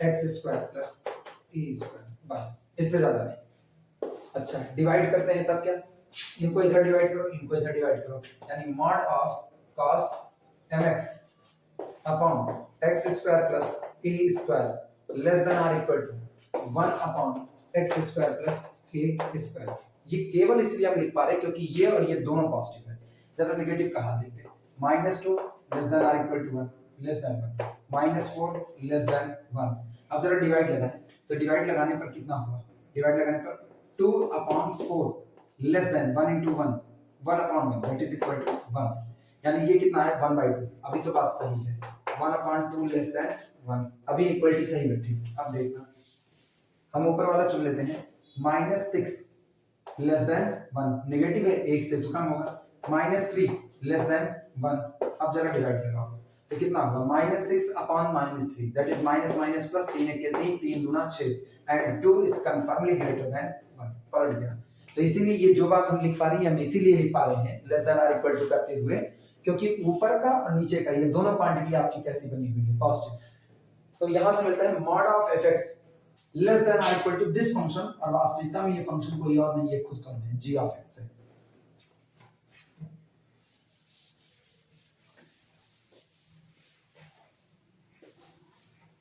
x square plus a square, बस इससे ज्यादा नहीं। अच्छा डिवाइड करते हैं तब क्या, इनको इधर डिवाइड करो इनको इधर डिवाइड करो, यानी mod of cos mx upon x square plus a square less than और equal to 1 upon x square plus a square. ये केवल इसलिए हम लिख पा रहे हैं क्योंकि ये और ये दोनों पॉजिटिव है। जरा नेगेटिव कहा देखते हैं, -2 लेस देन और equal to 1 less than 1, -4 less than 1। अब जरा डिवाइड लगाएं, तो डिवाइड लगाने पर कितना हुआ, डिवाइड लगाने पर 2 upon 4 less than 1 into 1 1 upon 1 that is equal to 1, यानी ये कितना है 1/2। अभी तो बात सही है, 1 अपॉन 2 लेस देन 1, अभी इक्वलिटी सही बैठी। अब देखना हम ऊपर वाला चुन लेते हैं, -6 लेस देन 1, नेगेटिव है 1 से तो कम होगा, -3 लेस देन 1। अब जरा डिवाइड लगाओ तो कितना होगा, -6 upon -3 that is minus minus plus, 3 1 3 3 दूना 6 एंड 2 इज कंफर्मली ग्रेटर देन 1, पलट गया। तो इसीलिए ये जो बात हम लिख पा रही है हम इसीलिए लिख पा रहे हैं लेस देन और इक्वल टू करते हुए, क्योंकि ऊपर का और नीचे का ये दोनों क्वांटिटी आपकी कैसी बनी हुई है पॉजिटिव। तो यहां से मिलता है mod of fx less than और इक्वल टू दिस फंक्शन, और वास्तविकता में ये फंक्शन कोई और नहीं है खुद का है g ऑफ x है।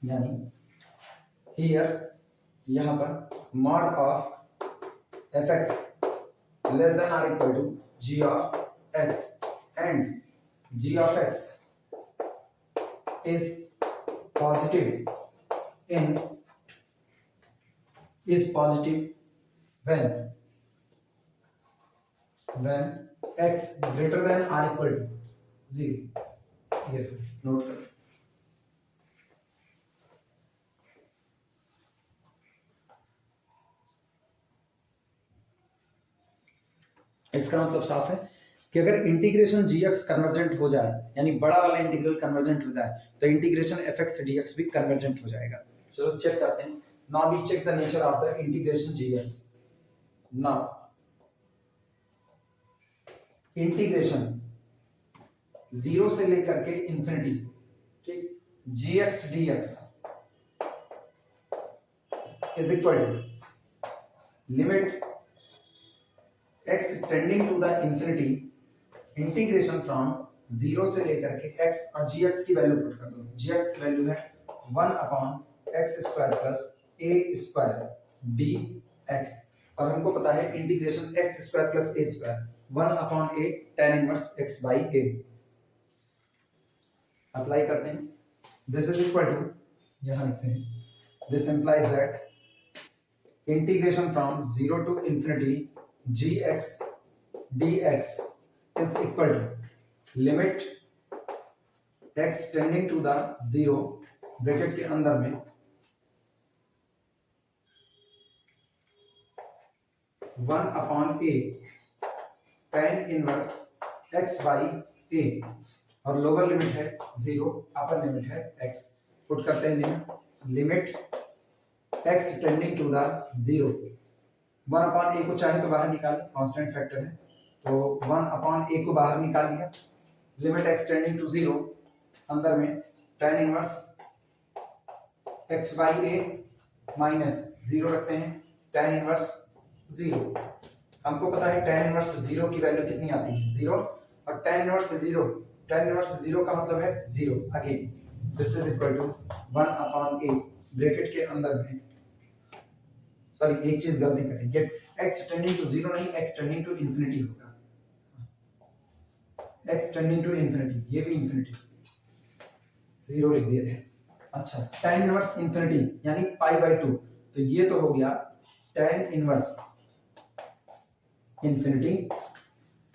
यानी हियर यहाँ पर mod of F X less than are equal to G of X and G of x is positive in is positive when x greater than or equal to 0. Here note करो. इसका मतलब साफ है कि अगर integration gx convergent हो जाए, यानी बड़ा वाला इंटीग्रल कन्वर्जेंट हो जाए, तो इंटीग्रेशन fx dx भी कन्वर्जेंट हो जाएगा. चलो चेक करते हैं. Now we check the nature of the integration gx. Now integration 0 से लेकर के इंफिनिटी, ठीक, gx dx is equal to limit x tending to the infinity, integration from 0 से लेकर के x और gx की वैल्यू पुट कर दो. gx की वैल्यू है 1/x² प्लस a² dx और हमको पता है integration x² plus a² 1/a tan inverse x by a. Apply करते हैं. दिस इज इक्वल टू, यहां लिखते हैं, this implies that integration from 0 to infinity gx dx is equal to limit x tending to the 0 bracket के अंदर में 1/a tan inverse x by a और lower limit है 0, अपर लिमिट है x. Put करते हैं limit x tending to the 0. 1/a को चाहे तो बाहर निकालें, कांस्टेंट फैक्टर है, तो 1/a को बाहर निकाल लिया. लिमिट x टेंडिंग टू 0, अंदर में tan inverse x by a minus 0 रखते हैं, tan इनवर्स 0. हमको पता है tan इनवर्स 0 की वैल्यू कितनी आती है, 0, और tan इनवर्स 0 का मतलब है 0. Again this is equal to 1/a bracket के अंदर में, सॉरी एक चीज गलती करें, ये x टेंडिंग टू 0 नहीं, x टेंडिंग टू इंफिनिटी होगा. x टेंडिंग टू इंफिनिटी, ये भी इंफिनिटी, 0 लिख दिए थे. अच्छा, tan इनवर्स इंफिनिटी यानी π/2, तो ये तो हो गया tan इनवर्स इंफिनिटी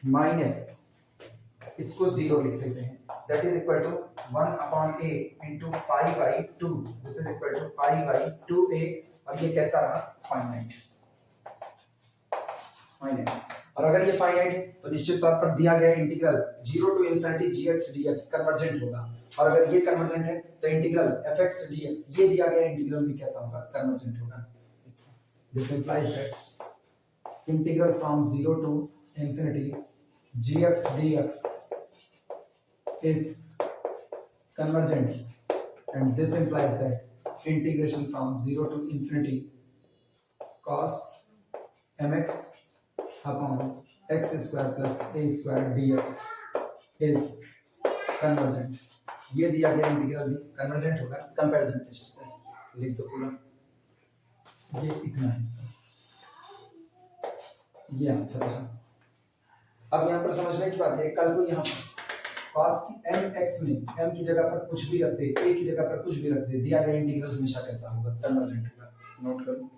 माइनस इसको 0 लिख देते हैं, that is equal to 1/a into π/2. This is equal to π/2a और ये कैसा रहा, फाइनाइट. और अगर ये फाइनाइट है तो निश्चित तौर पर दिया गया integral 0 to infinity gx dx convergent होगा, और अगर ये कन्वर्जेंट है तो इंटीग्रल fx dx, ये दिया गया इंटीग्रल भी कैसा होगा, कन्वर्जेंट होगा. This implies that integral from 0 to infinity gx dx is convergent, and this implies that integration from 0 to infinity cos mx upon x square plus a square dx is convergent. ये दिया गया integral भी convergent होगा comparison test से. लिख दो पूरा, ये इतना हिस्सा, ये आंसर है. अब यहाँ पर समझने की बात है, कल को यहाँ पर cos की mx में m की जगह पर कुछ भी रख दे, a की जगह पर कुछ भी रख दे, दिया गया इंटीग्रल हमेशा कैसा होगा, कन्वर्जेंट होगा. नोट करो.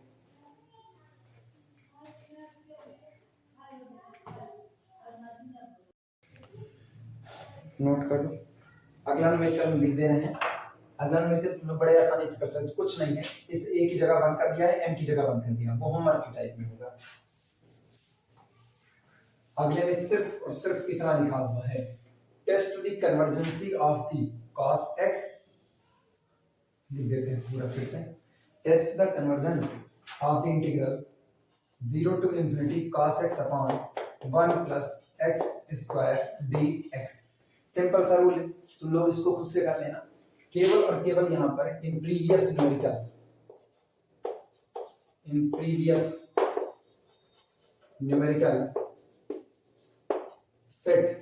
नोट कर लो. अगला न्यूमेरिकल लिख दे रहे हैं. अगला न्यूमेरिकल तुम बड़े आसानी से कर सकते हो, कुछ नहीं है, इस a की जगह 1 कर दिया है, m की जगह 1 कर दिया, वो होमवर्क के टाइप में होगा. अगले में सिर्फ और सिर्फ इतना लिखा हुआ है, test the convergency of the cos x. लिख देते हैं पूरा फिर से, test the convergence of the integral 0 to infinity cos x upon 1 plus x square dx. Simple सा रूल है, तुम लोग इसको खुद से कर लेना. केवल और केवल यहाँ पर in previous numerical set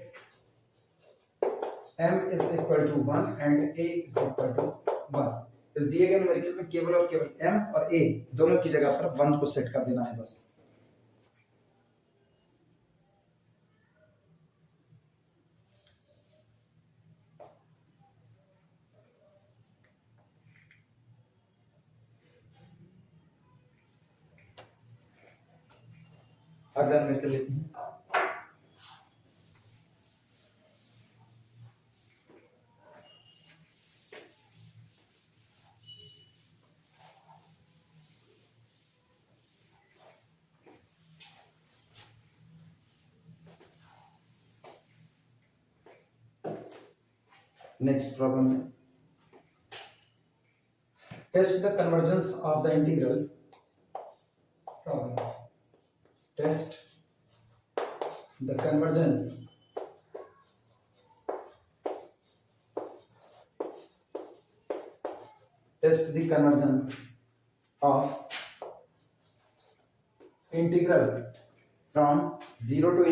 m is equal to 1 and a is equal to 1. इस दिए गए न्यूमेरिकल में केवल और केवल m और a दोनों की जगह पर 1 को सेट कर देना है बस। अगला न्यूमेरिकल लेते हैं। नेक्स्ट प्रॉब्लम है, test the convergence of the integral problem. Test the convergence of integral from 0 to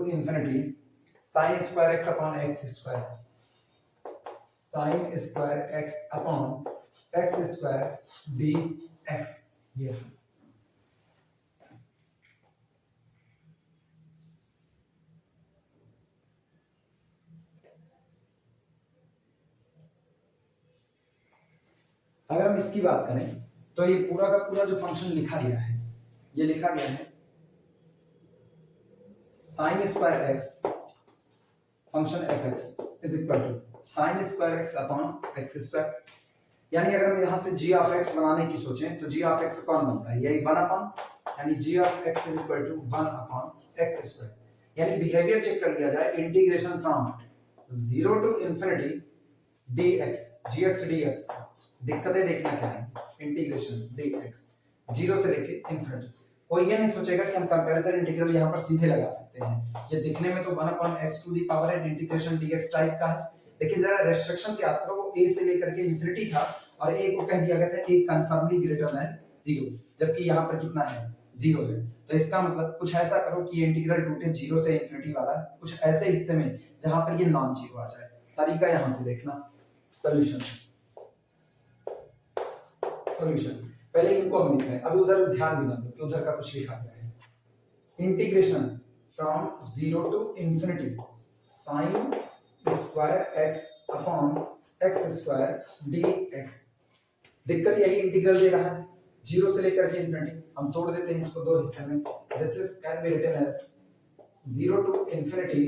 infinity sin square x upon x square dx। ये अगर हम इसकी बात करें तो ये पूरा का पूरा जो फंक्शन लिखा गया है, ये लिखा गया है sin square x function fx is equal to sin square x upon x square. यानी अगर हम यहाँ से g ऑफ x बनाने की सोचें तो g ऑफ x कौन बनता है, यही 1 अपॉन, यानी g of x is equal to 1 upon x square. यानी बिहेवियर चेक कर लिया जाए, integration from 0 to infinity dx gx dx। दिक्कतें देखना क्या है, इंटीग्रेशन dx 0 से लेके इंफिनिटी। कोई ये नहीं सोचेगा कि हम कंपैरिजन इंटीग्रल यहाँ पर सीधे लगा सकते हैं, ये दिखने में तो 1 upon x to the power n integration dx type का है, लेकिन जरा रेस्ट्रिक्शंस याद करो, वो a से लेकर के इंफिनिटी था और a को कह दिया गया था a कन्फर्मली ग्रेटर देन 0, जबकि यहाँ पर कितना है 0 है। तो इसका मतलब कुछ ऐसा करो कि ये इंटीग्रल रूटेड 0 से इंफिनिटी वाला कुछ ऐसे हिस्से में जहां पर ये नॉन जीरो आ जाए। तरीका यहां से देखना, सॉल्यूशन पहले इनको हम लिख रहे हैं, अभी उधर ध्यान भी ना दो कि उधर का कुछ लिखा गया है। Integration from 0 to infinity sin square x upon x square dx। दिक्कत यही इंटीग्रल दे रहा है 0 से लेकर के इंफिनिटी। हम तोड़ देते हैं इसको दो हिस्से में। This is can be written as 0 to infinity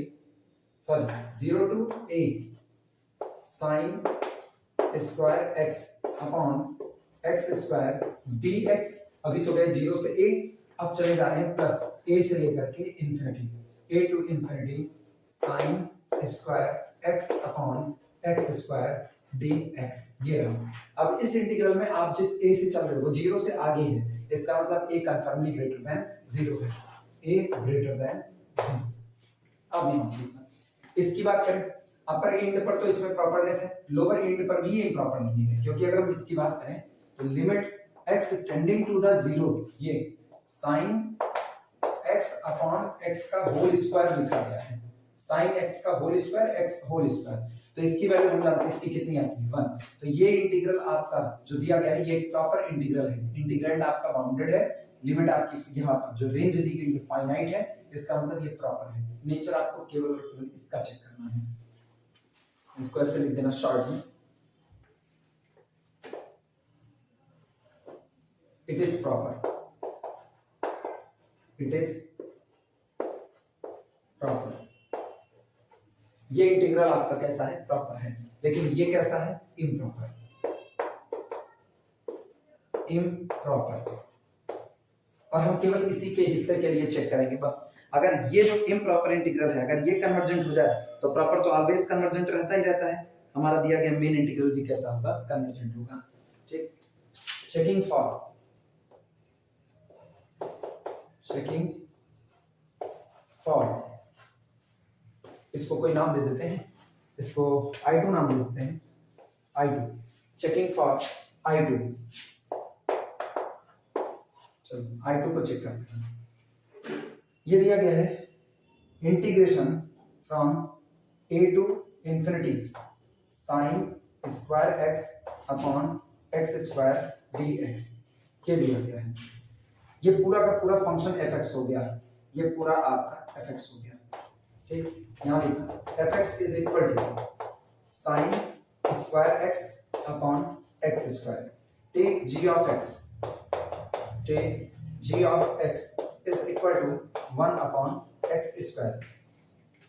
0 to a sin square x upon x square dx। अभी तो गए 0 से a, अब चले जा रहे हैं प्लस a से लेकर के infinity, a to infinity sin square x upon x square dx। ये रहा। अब इस इंटीग्रल में आप जिस a से चल रहे हो वो 0 से आगे है, इसका मतलब a कंफर्मली ग्रेटर देन 0 है, a ग्रेटर देन 0। अब नहीं लिखना। इसकी बात करें अपर एंड पर तो इसमें प्रॉपरनेस है, लोअर एंड पर भी ये इम्प्रॉपर नहीं है, क्योंकि अगर हम इसकी बात करें तो limit x tending to the 0 ये sin x अपॉन x का होल स्क्वायर लिखा गया है, sin x का whole square x whole square. तो इसकी वैल्यू हम जानते हैं इसकी कितनी आती है 1। तो ये इंटीग्रल आपका जो दिया गया है ये एक प्रॉपर इंटीग्रल है, इंटीग्रैंड आपका बाउंडेड है, लिमिट आपकी यहाँ पर जो रेंज दी गई है फाइनाइट है, इसका मतलब ये प्रॉपर है। नेचर आपको केवल और केवल इसका चेक करना है, इसको ऐसे लिख देना शॉर्ट में, it is proper, it is proper. ये इंटीग्रल आपका कैसा है, प्रॉपर है, लेकिन ये कैसा है, इम्प्रॉपर, इम्प्रॉपर। और हम केवल इसी के हिस्से के लिए चेक करेंगे बस। अगर ये जो इम्प्रॉपर इंटीग्रल है अगर ये कन्वर्जेंट हो जाए तो प्रॉपर तो ऑलवेज कन्वर्जेंट रहता ही रहता है, हमारा दिया गया मेन इंटीग्रल भी कैसा होगा, कन्वर्जेंट होगा। ठीक, चेकिंग फॉर इसको कोई नाम दे देते हैं, इसको I2 नाम दे देते हैं, I2, चेकिंग फॉर I2। चलो I2 को चेक करते हैं। ये दिया गया है integration from a to infinity sin square x upon x square d x के दिया गया है। ये पूरा का पूरा फंक्शन एफ एक्स हो गया, ये पूरा आपका एफ एक्स हो गया। ठीक, यहाँ लिखना f x is equal to sine square x upon x square. Take g of x, take g of x is equal to 1 upon x square.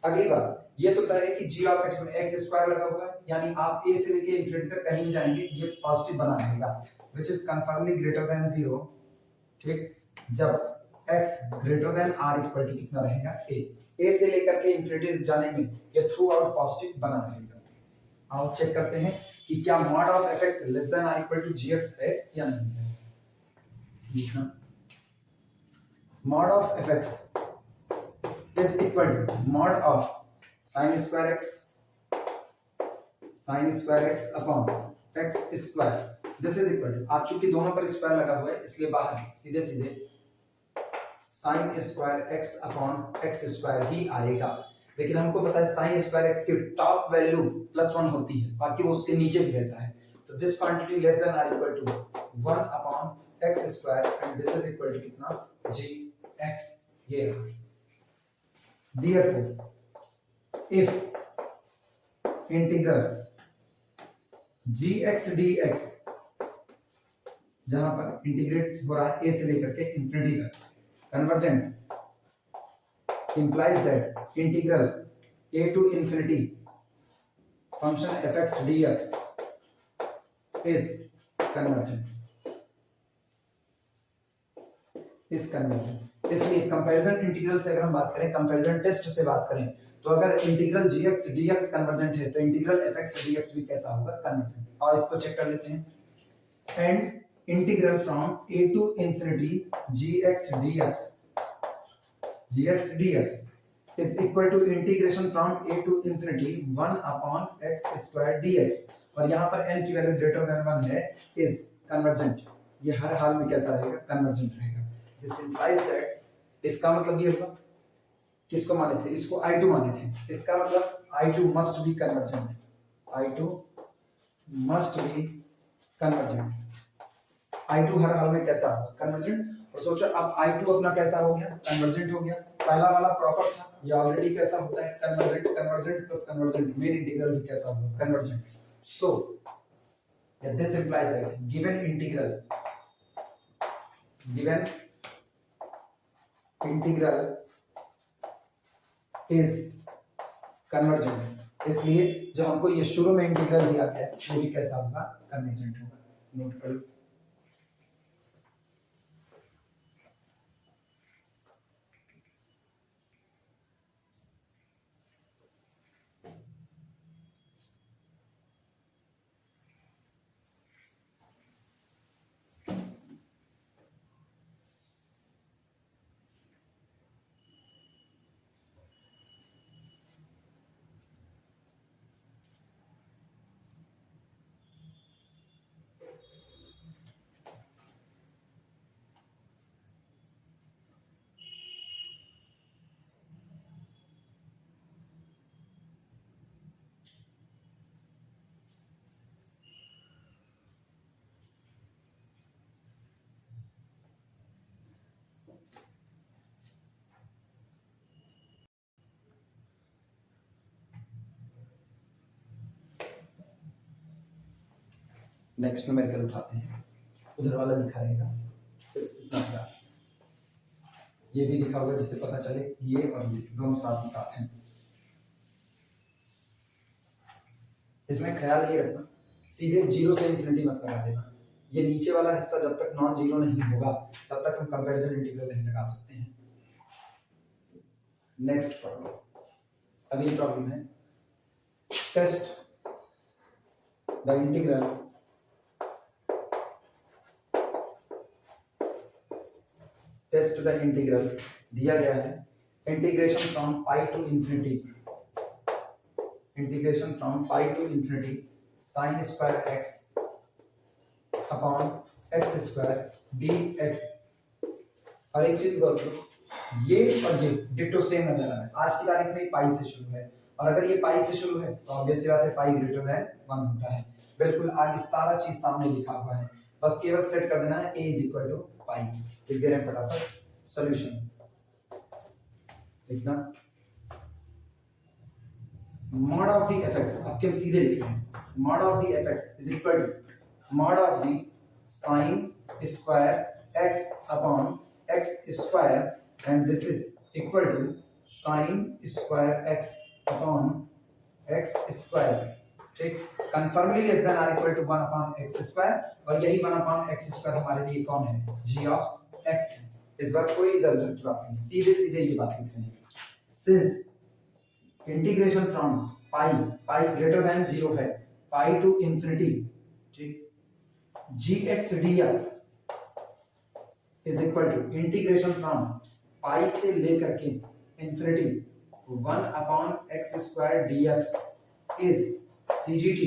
अगली बात ये तो तय है कि g ऑफ x में x स्क्वायर लगा हुआ है, यानी आप a से लेके इंफिनिटी तक कहीं भी जाएंगे ये पॉजिटिव बना रहेगा, which is conformally greater than 0। ठीक, जब x greater than r equal to कितना रहेगा a से लेकर के इंफिनिटी जाने में ये थ्रू आउट पॉजिटिव बना रहेगा। आओ चेक करते हैं कि क्या mod of fx less than r equal to gx है या नहीं है। लिखना mod of fx is equal to mod of sin square x upon x square। this is equal to, आप चूंकि दोनों पर स्क्वायर लगा हुआ है इसलिए बाहर सीधे सीधे sin square x upon x square ही आएगा। लेकिन हमको पता है sin स्क्वायर x की टॉप वैल्यू +1 होती है, बाकी वो उसके नीचे भी रहता है। तो this quantity less than are equal to 1 upon x square and this is equal to कितना gx। ये therefore if integral gx dx, जहां पर इंटीग्रेट हो रहा है a से लेकर के इंफिनिटी तक, convergent implies that integral a to infinity function fx dx is convergent, इसलिए कंपैरिजन इंटीग्रल से अगर हम बात करें, कंपैरिजन टेस्ट से बात करें, तो अगर इंटीग्रल gx dx कन्वर्जेंट है तो इंटीग्रल fx dx भी कैसा होगा, कन्वर्जेंट। और इसको चेक कर लेते हैं। And integral from a to infinity gx dx is equal to integration from a to infinity 1 upon x square dx, और यहाँ पर n की वैल्यू ग्रेटर देन 1 है, इज कन्वर्जेंट। ये हर हाल में कैसा रहेगा, कन्वर्जेंट रहेगा। This implies that, इसका मतलब ये होगा, किसको माने थे, इसको I2 माने थे, इसका मतलब I2 must be convergent, I2 must be convergent। I2 हर हाल में कैसा होगा, कन्वर्जेंट। और सोचो अब I2 अपना कैसा हो गया, कन्वर्जेंट हो गया। पहला वाला प्रॉपर था, ये ऑलरेडी कैसा होता है, convergent. Convergent plus convergent, main integral भी कैसा होगा, convergent. So this implies that given integral is convergent. इसलिए जो हमको ये शुरू में इंटीग्रल दिया गया है वो भी कैसा होगा, कन्वर्जेंट होगा। नोट कर लो। नेक्स्ट न्यूमेरिकल उठाते हैं, उधर वाला लिखा रहेगा सिर्फ इतना, ये भी लिखा होगा जिससे पता चले ये और ये दोनों साथ ही साथ हैं। इसमें ख्याल ये रखना सीधे जीरो से इंफिनिटी मत लगा देना, ये नीचे वाला हिस्सा जब तक नॉन जीरो नहीं होगा तब तक हम कंपैरिजन इंटीग्रल नहीं लगा सकते हैं। नेक्स्ट प्रॉब्लम, अगली प्रॉब्लम है टेस्ट द इंटीग्रल दिया गया है integration from pi to infinity sine square x upon x square d x. और एक चीज गौर करो, ये और ये डिटो सेम नजर आ रहा है। आज की तारीख में पाई से शुरू है, और अगर ये पाई से शुरू है तो ऑब्वियस सी बात है पाई ग्रेटर देन 1 होता है। बिल्कुल आगे सारा चीज सामने लिखा हुआ है, बस केवल सेट कर देना है a इज इक्वल टू पाई। लिख दे रहे हैं फटाफट सॉल्यूशन लिखना mod of the fx, आपके हम सीधे लिख रहे हैं mod of the fx is equal to mod of the sin square x upon x square and this is equal to sin square x upon x square। ठीक, conformally less than are equal to 1 upon x square, और यही 1 upon x square हमारे लिए कौन है, g of x है। इस बार कोई इधर उधर की बात नहीं, सीधे सीधे ये बात लिख रहे हैं। Since integration from pi, pi greater than 0 है, पाई टू इंफिनिटी, ठीक, gx dx is equal to integration from pi से लेकर के infinity 1 upon x square dx is CGT।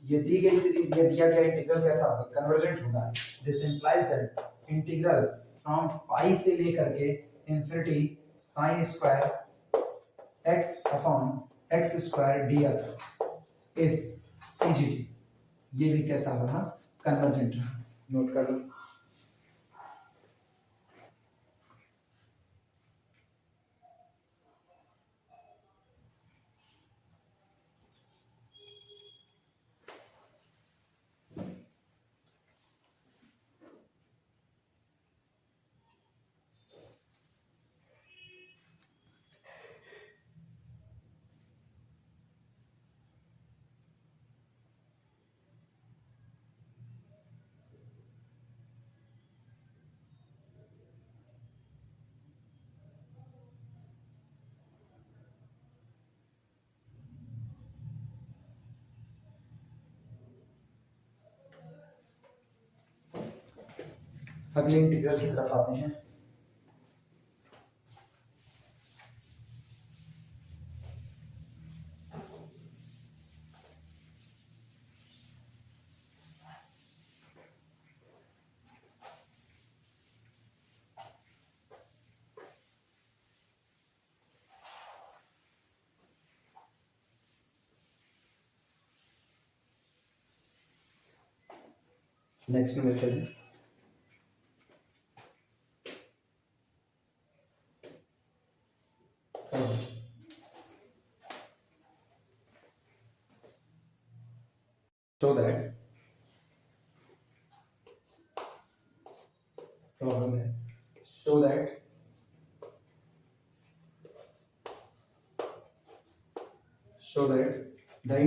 ये दी गई ये दिया गया इंटीग्रल कैसा होगा, कन्वर्जेंट होगा। This implies that integral from pi से लेकर के infinity sin square x upon x square dx is CGT। ये भी कैसा रहा, कन्वर्जेंट रहा, नोट कर लो। अगले इंटीग्रल की तरफ आते हैं। नेक्स्ट में मिलते हैं so that problem है so that the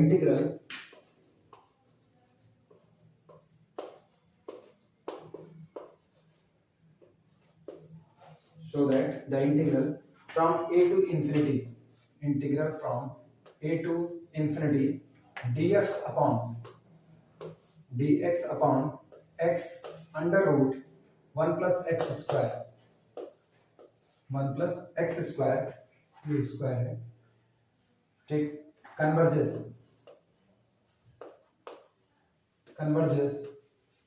integral from a to infinity, integral from a to infinity dx upon x under root 1 plus x square, 1 plus x square, ये स्क्वायर है, ठीक, कन्वर्जेस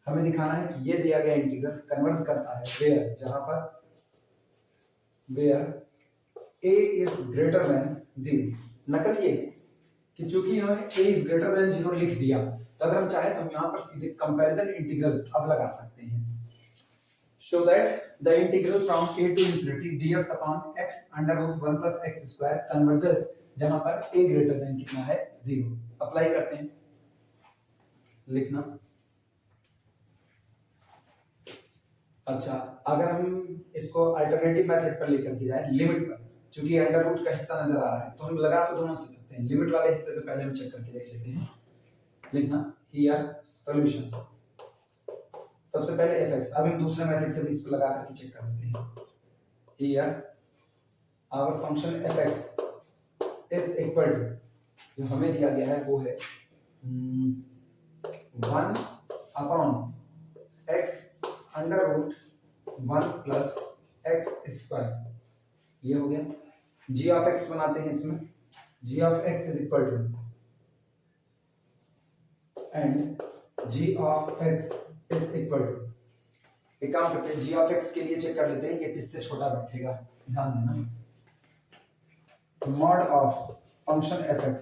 हमें दिखाना है कि ये दिया गया इंटीग्रल कन्वर्ज करता है वेयर, जहां पर where a is greater than 0। नकल ये कि चूंकि इन्होंने a is greater than 0 लिख दिया, तो अगर हम चाहें तो हम यहाँ पर सीधे कंपैरिजन इंटीग्रल अब लगा सकते हैं। show that the integral from a to infinity dx upon x under root 1 plus x square converges, जहां पर a greater than कितना है 0। अप्लाई करते हैं, लिखना। अच्छा, अगर हम इसको अल्टरनेटिव मेथड पर लेकर के जाए, लिमिट पर, चूंकि अंडर रूट का हिस्सा नजर आ रहा है तो हम लगा तो दोनों से सकते हैं, लिमिट वाले हिस्से से पहले हम चेक करके देख लेते हैं। लिखना हियर सॉल्यूशन, सबसे पहले fx, अब हम दूसरे मेथड से भी इसको लगा करके चेक कर लेते हैं। Here our function fx is equal to, जो हमें दिया गया है वो है 1 upon x under root 1 plus x square, ये हो गया। g ऑफ x बनाते हैं इसमें, g of x is equal to, and g of x is equal to, एक काम करते हैं, g ऑफ x के लिए चेक कर लेते हैं ये किससे छोटा बैठेगा, ध्यान देना। Mod of function fx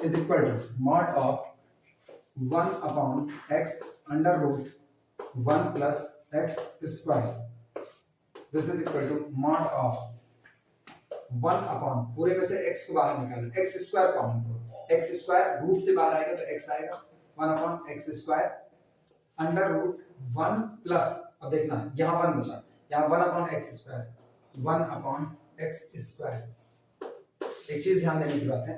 is equal to mod of 1 upon x under root 1 plus x square, this is equal to mod of 1 upon पूरे में से x को बाहर निकालो, x स्क्वायर कॉमन करो, x स्क्वायर रूट से बाहर आएगा तो x आएगा, 1 upon x square under root 1 plus, अब देखना यहाँ 1 बचा, यहाँ 1 upon x square, 1 upon x square. एक चीज ध्यान देने की बात है,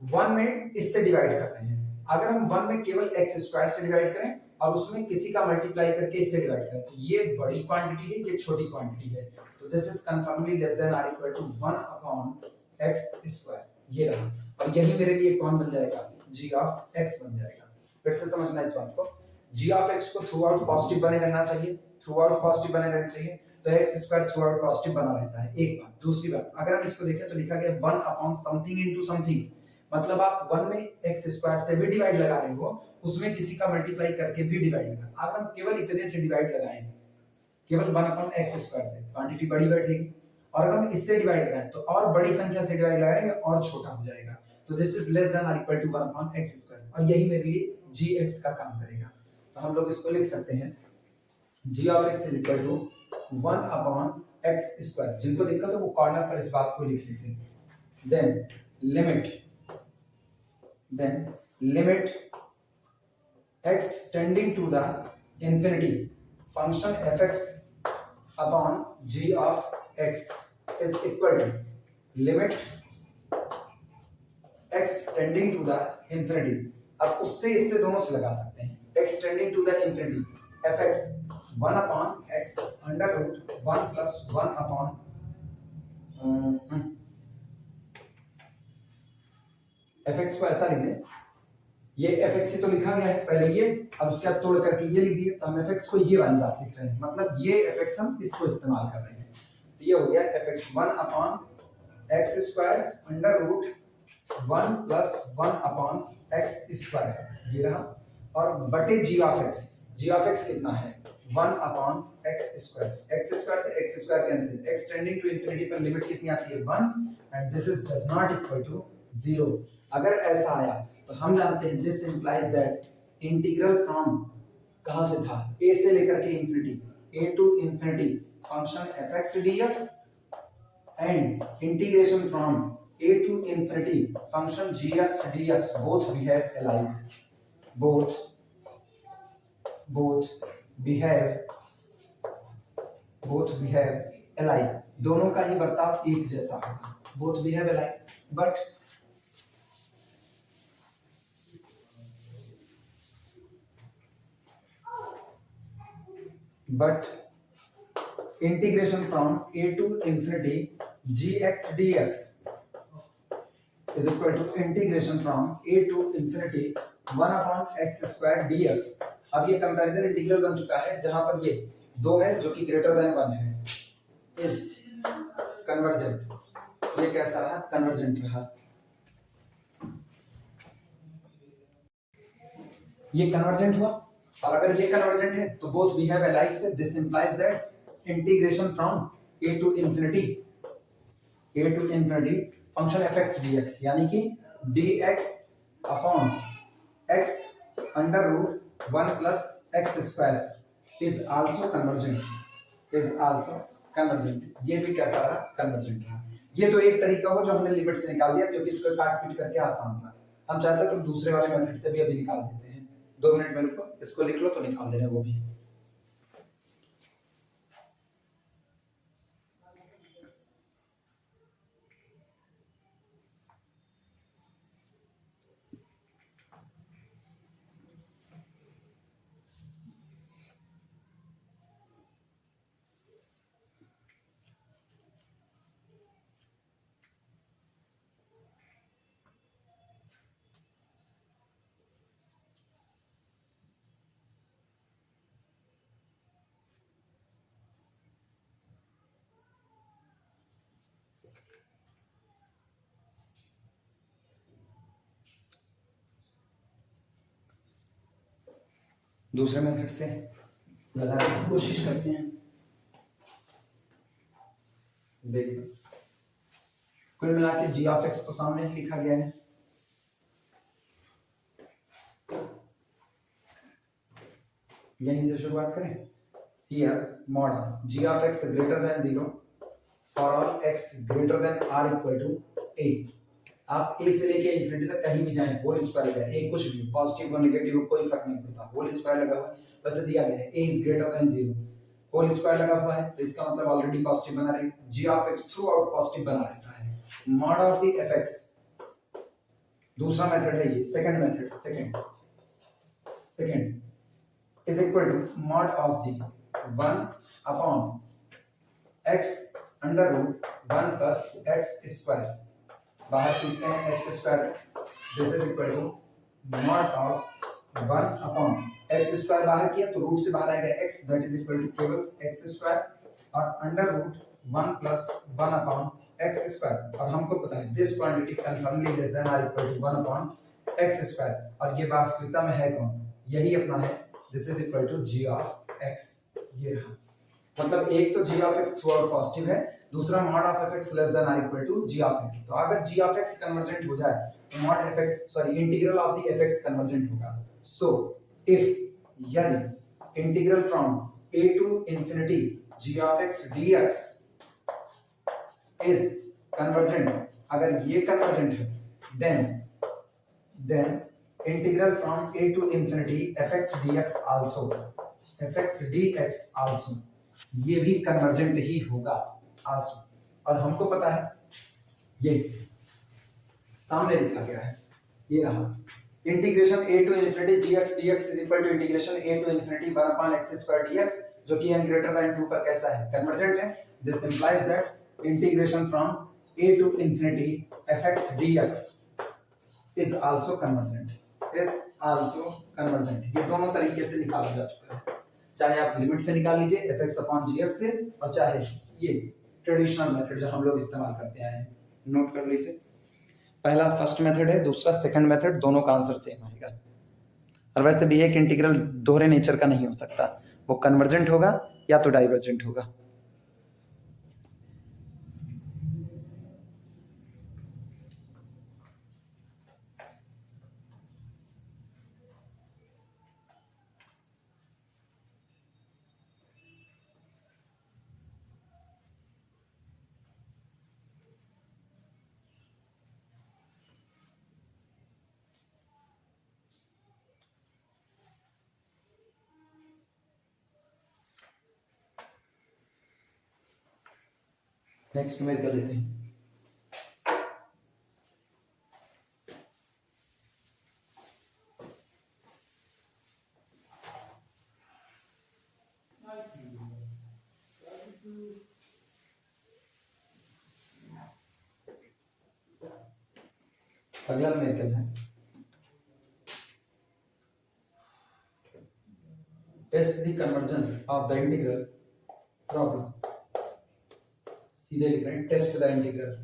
1 में इससे डिवाइड कर रहे हैं, अगर हम 1 में केवल एक्स स्क्वायर से डिवाइड करें और उसमें किसी का मल्टीप्लाई करके इससे डिवाइड करें तो ये बड़ी क्वांटिटी है, ये छोटी क्वांटिटी है, तो this is conformally less than are equal to 1 upon x square, ये रहा, और यही मेरे लिए कौन बन जाएगा, g ऑफ x बन जाएगा। फिर से समझना इस बात को, g ऑफ x को थ्रू आउट पॉजिटिव बने रहना चाहिए, थ्रू आउट पॉजिटिव बने रहना चाहिए, तो x square through out positive बना रहता है, एक बात। दूसरी बात, अगर हम इसको देखें तो लिखा गया 1 अपॉन समथिंग इनटू समथिंग, मतलब आप 1 में x स्क्वायर से भी डिवाइड लगा रहे हो, उसमें किसी का मल्टीप्लाई करके भी डिवाइड लगा, अगर हम केवल इतने से डिवाइड लगाएं, केवल 1 अपॉन एक्स स्क्वायर से, क्वांटिटी बड़ी बैठेगी, और अगर हम इससे डिवाइड लगाएं तो और बड़ी संख्या से डिवाइड लगाएंगे और छोटा हो जाएगा, तो this is less than are equal to 1 upon x square, और यही मेरे लिए gx का काम करेगा। तो हम लोग इसको लिख सकते हैं g of x is equal to 1 upon x square, जिनको दिक्कत है वो कॉर्नर पर इस बात को लिख लेते हैं, then limit x tending to the infinity function fx upon g of x is equal to limit x tending to the infinity, अब उससे इससे दोनों से लगा सकते हैं, x tending to the infinity fx 1 upon x under root 1 plus 1 upon fx को ऐसा लिख दें, ये fx से तो लिखा गया है पहले ये, अब उसके बाद तोड़ करके ये लिख दिए, तो हम fx को ये वाली बात लिख रहे हैं, मतलब ये fx हम इसको इस्तेमाल कर रहे हैं, तो ये हो गया fx 1 upon x square under root 1 plus 1 upon x square, ये रहा, और बटे g ऑफ x कितना है 1 अपॉन एक्स स्क्वायर से x square cancel, x tending to infinity पर लिमिट कितनी आती है 1, and this is does not equal to 0। अगर ऐसा आया तो हम जानते हैं this implies that integral from कहां से था, a से लेकर के infinity, a to infinity function fx dx and integration from a to infinity function gx dx both behave alike, both behave alike, दोनों का ही बर्ताव एक जैसा होगा, both behave alike, but integration from a to infinity gx dx is equal to integration from a to infinity 1 upon x square dx। अब ये comparison integral बन चुका है जहां पर ये 2 है जो कि ग्रेटर देन 1 है, इज कन्वर्जेंट, ये कैसा रहा, कन्वर्जेंट रहा, ये कन्वर्जेंट हुआ, और अगर ये कन्वर्जेंट है तो बोथ बिहेव अलाइक से this implies that integration from a to infinity function fx dx यानी कि dx upon x under root 1 plus x square is also convergent, ये भी कैसा रहा, कन्वर्जेंट रहा। ये तो एक तरीका हो जो हमने लिमिट से निकाल दिया क्योंकि इसको काट पीट करके आसान था, हम चाहते तो दूसरे वाले मेथड से भी अभी निकाल देते हैं, 2 मिनट में रुको, इसको लिख लो तो निकाल देना वो भी। दूसरे मेथड से लगाने की कोशिश करते हैं, देखो कुल मिला के g ऑफ x तो सामने ही लिखा गया है, यहीं से शुरुआत करें। Here mod of g of x greater than 0 for all x greater than are equal to a। आप a से लेके इंफिनिटी तक कहीं भी जाएं, होल स्क्वायर लगा है, a कुछ भी पॉजिटिव और नेगेटिव कोई फर्क नहीं पड़ता, होल स्क्वायर लगा हुआ है, बस दिया गया है a is greater than 0, whole square लगा हुआ है तो इसका मतलब ऑलरेडी पॉजिटिव बना रहेगा, g of x throughout positive बना रहता है। मॉड ऑफ द fx दूसरा मेथड है ये, second method, second is equal to mod of the 1 upon x under root 1 plus x square, बाहर खींचते हैं x square, this is equal to mod of 1 upon x square बाहर किया तो root से बाहर आएगा x, that is equal to केवल x स्क्वायर और under root 1 plus 1 upon x square, और हमको पता है this quantity conformally less than are equal to 1 upon x square, और ये वास्तविकता में है कौन, यही अपना है, this is equal to g of x। ये रहा, मतलब एक तो g of x throughout positive है, दूसरा mod of fx less than are equal to g of x। तो अगर g ऑफ x कन्वर्जेंट हो जाए तो mod fx sorry integral of the fx convergent होगा। सो इफ यदि integral from a to infinity g of x dx is convergent, अगर ये convergent है then integral from a to infinity fx dx also, fx dx also, ये भी convergent ही होगा also. और हमको पता है ये सामने लिखा गया है, ये रहा integration a to infinity gx dx is equal to integration a to infinity 1 upon x square dx, जो कि n ग्रेटर देन 2 पर कैसा है, कन्वर्जेंट है। This implies that integration from a to infinity fx dx is also convergent, ये दोनों तरीके से निकाला जा चुका है, चाहे आप लिमिट से निकाल लीजिए fx अपॉन gx से, और चाहे ये ट्रेडिशनल मेथड जो हम लोग इस्तेमाल करते हैं, नोट कर लीजिए। पहला फर्स्ट मेथड है, दूसरा सेकंड मेथड, दोनों का आंसर सेम आएगा। और वैसे भी एक इंटीग्रल दोहरे नेचर का नहीं हो सकता, वो कन्वर्जेंट होगा या तो डाइवर्जेंट होगा। नेक्स्ट में कर लेते हैं। अगला न्यूमेरिकल है, test the convergence of the integral problem. सीधे लिख रहे हैं, test the integral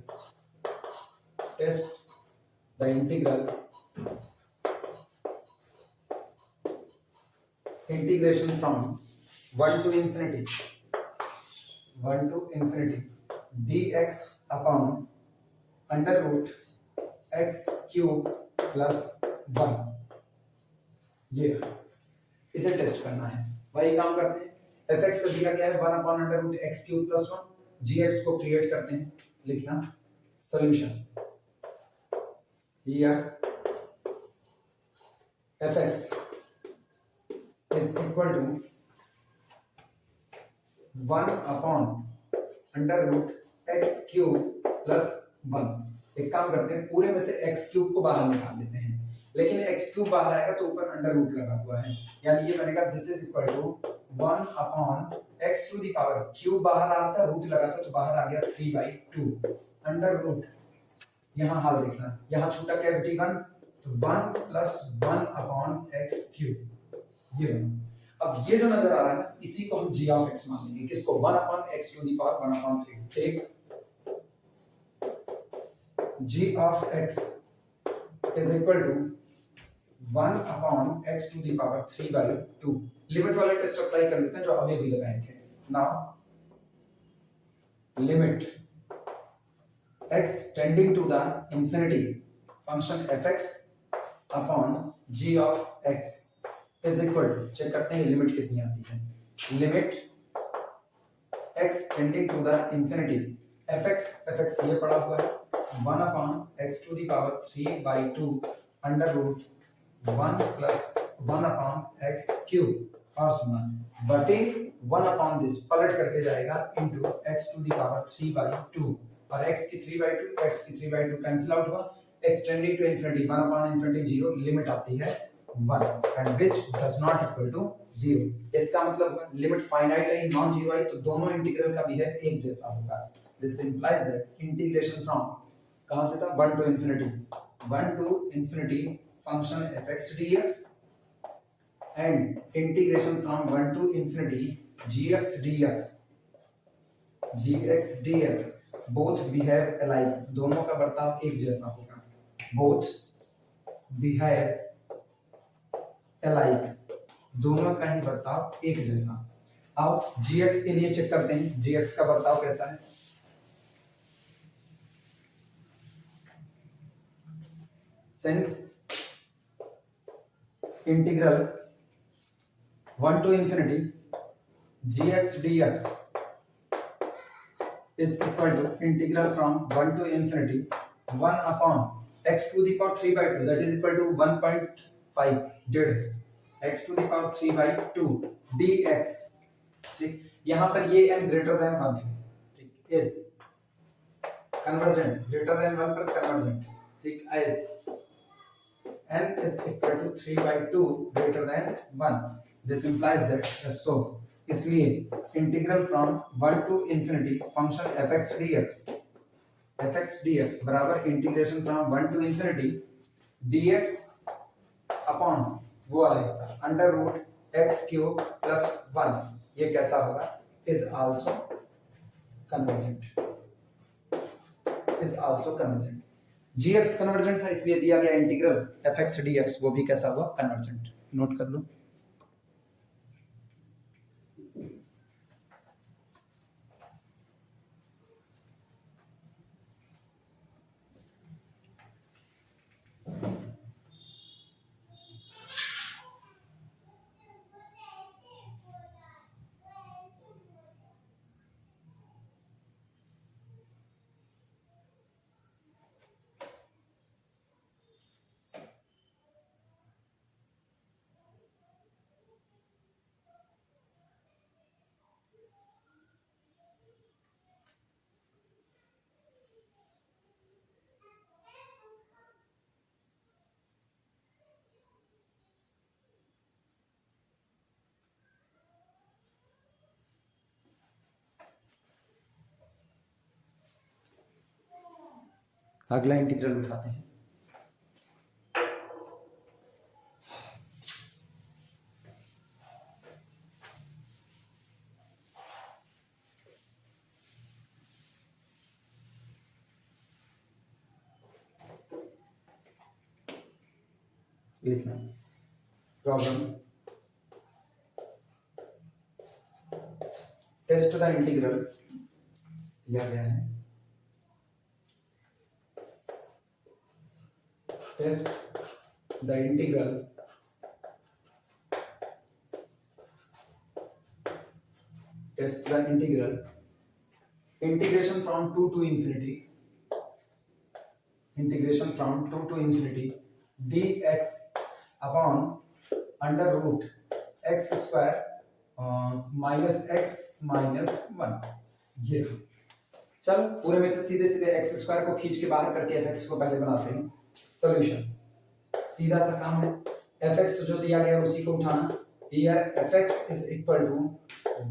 integration from 1 to infinity dx upon under root x cube plus 1, ये इसे टेस्ट करना है। वही काम करते हैं, fx से दिया गया है 1 upon under root x cube plus 1, gx को क्रिएट करते हैं, लिखना solution, here fx is equal to 1 upon under root x cube plus 1। एक काम करते हैं, पूरे में से x क्यूब को बाहर निकाल देते हैं, लेकिन x क्यूब बाहर आएगा तो ऊपर अंडर रूट लगा हुआ है, यानी ये बनेगा this is equal to 1 upon x to the power, cube बाहर आ रहा था, रूट लगा था तो बाहर आ गया 3/2 अंडर रूट, यहाँ हाल देखना, यहाँ छूटा कैविटी 1 तो 1 प्लस 1 अपॉन x क्यूब, ये बना। अब ये जो नजर आ रहा है ना, इसी को हम g ऑफ x मान लेंगे, किसको, 1 upon x to the power 1 upon 3, ठीक, g of x is equal to 1 upon x to the power 3/2। लिमिट वाले टेस्ट अप्लाई कर लेते हैं जो अभी भी लगाए थे। Now limit x tending to the infinity function fx upon g of x is equal to, check करते हैं लिमिट कितनी आती है, limit x tending to the infinity f x ये पड़ा हुआ है 1 upon x to the power 3/2 under root 1 plus 1 upon x cube, और सुनना बटे 1 अपॉन दिस पलट करके जाएगा into x to the power 3/2, और x की 3/2 x की 3/2 कैंसिल आउट हुआ, x tending to infinity 1 upon infinity 0, limit आती है 1 and which does not equal to 0। इसका मतलब लिमिट फाइनाइट है, नॉन जीरो है, तो दोनों इंटीग्रल का बिहेव एक जैसा होगा। This implies that integration from कहां से था 1 to infinity function fx dx and integration from 1 to infinity gx dx both behave alike, दोनों का बर्ताव एक जैसा होगा, both behave alike, दोनों का ही बर्ताव एक जैसा। अब gx के लिए चेक करते हैं gx का बर्ताव कैसा है। since integral 1 to infinity gx dx is equal to integral from 1 to infinity 1 upon x to the power 3/2, that is equal to 1.5 डेढ़ x to the power 3/2 dx, ठीक, यहां पर ये n ग्रेटर देन 1 है, ठीक, is कन्वर्जेंट, ग्रेटर देन 1 पर convergent, ठीक, as n is equal to 3/2 greater than 1, this implies that so इसलिए integral from 1 to infinity function fx dx बराबर integration from 1 to infinity dx upon वो वाला हिस्सा under root x cube plus 1, ये कैसा होगा, is also convergent, gx convergent था इसलिए दिया गया इंटीग्रल fx dx वो भी कैसा हुआ, कन्वर्जेंट। नोट कर लो। अगला इंटीग्रल उठाते हैं। लिखना प्रॉब्लम टेस्ट द इंटीग्रल दिया गया है, test the integral integration from 2 to infinity dx upon under root x square minus x minus 1, ये चलो पूरे में से सीधे सीधे x स्क्वायर को खींच के बाहर करके fx को पहले बनाते हैं। सॉल्यूशन सीधा सा काम है, fx जो दिया गया उसी को उठाना। here fx is equal to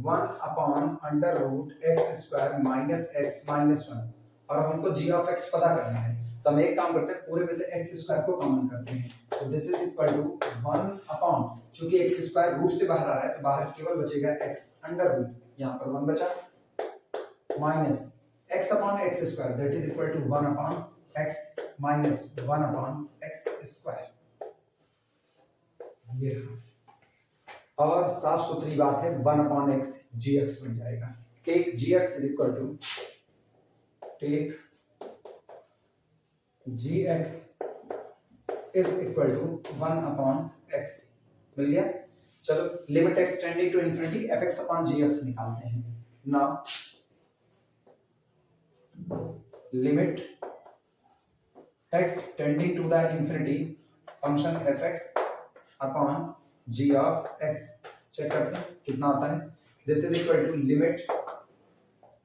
1 upon under root x square minus x minus 1, और हमको g of x पता करना है, तो हम एक काम करते हैं पूरे में से x स्क्वायर को कॉमन करते हैं, तो this is equal to 1 upon, चूंकि x स्क्वायर रूट से बाहर आ रहा है तो बाहर केवल बचेगा x अंडर रूट, यहाँ पर 1 बचा, minus x upon x square that is equal to 1 upon x minus 1 upon x square, ये और साफ सुथरी बात है 1 अपॉन x gx बन जाएगा। Take gx is equal to take gx is equal to 1/x मिल गया। चलो limit x tending to infinity fx/gx निकालते हैं। Now limit x tending to the infinity function fx/g(x) check करते हैं कितना आता है। This is equal to limit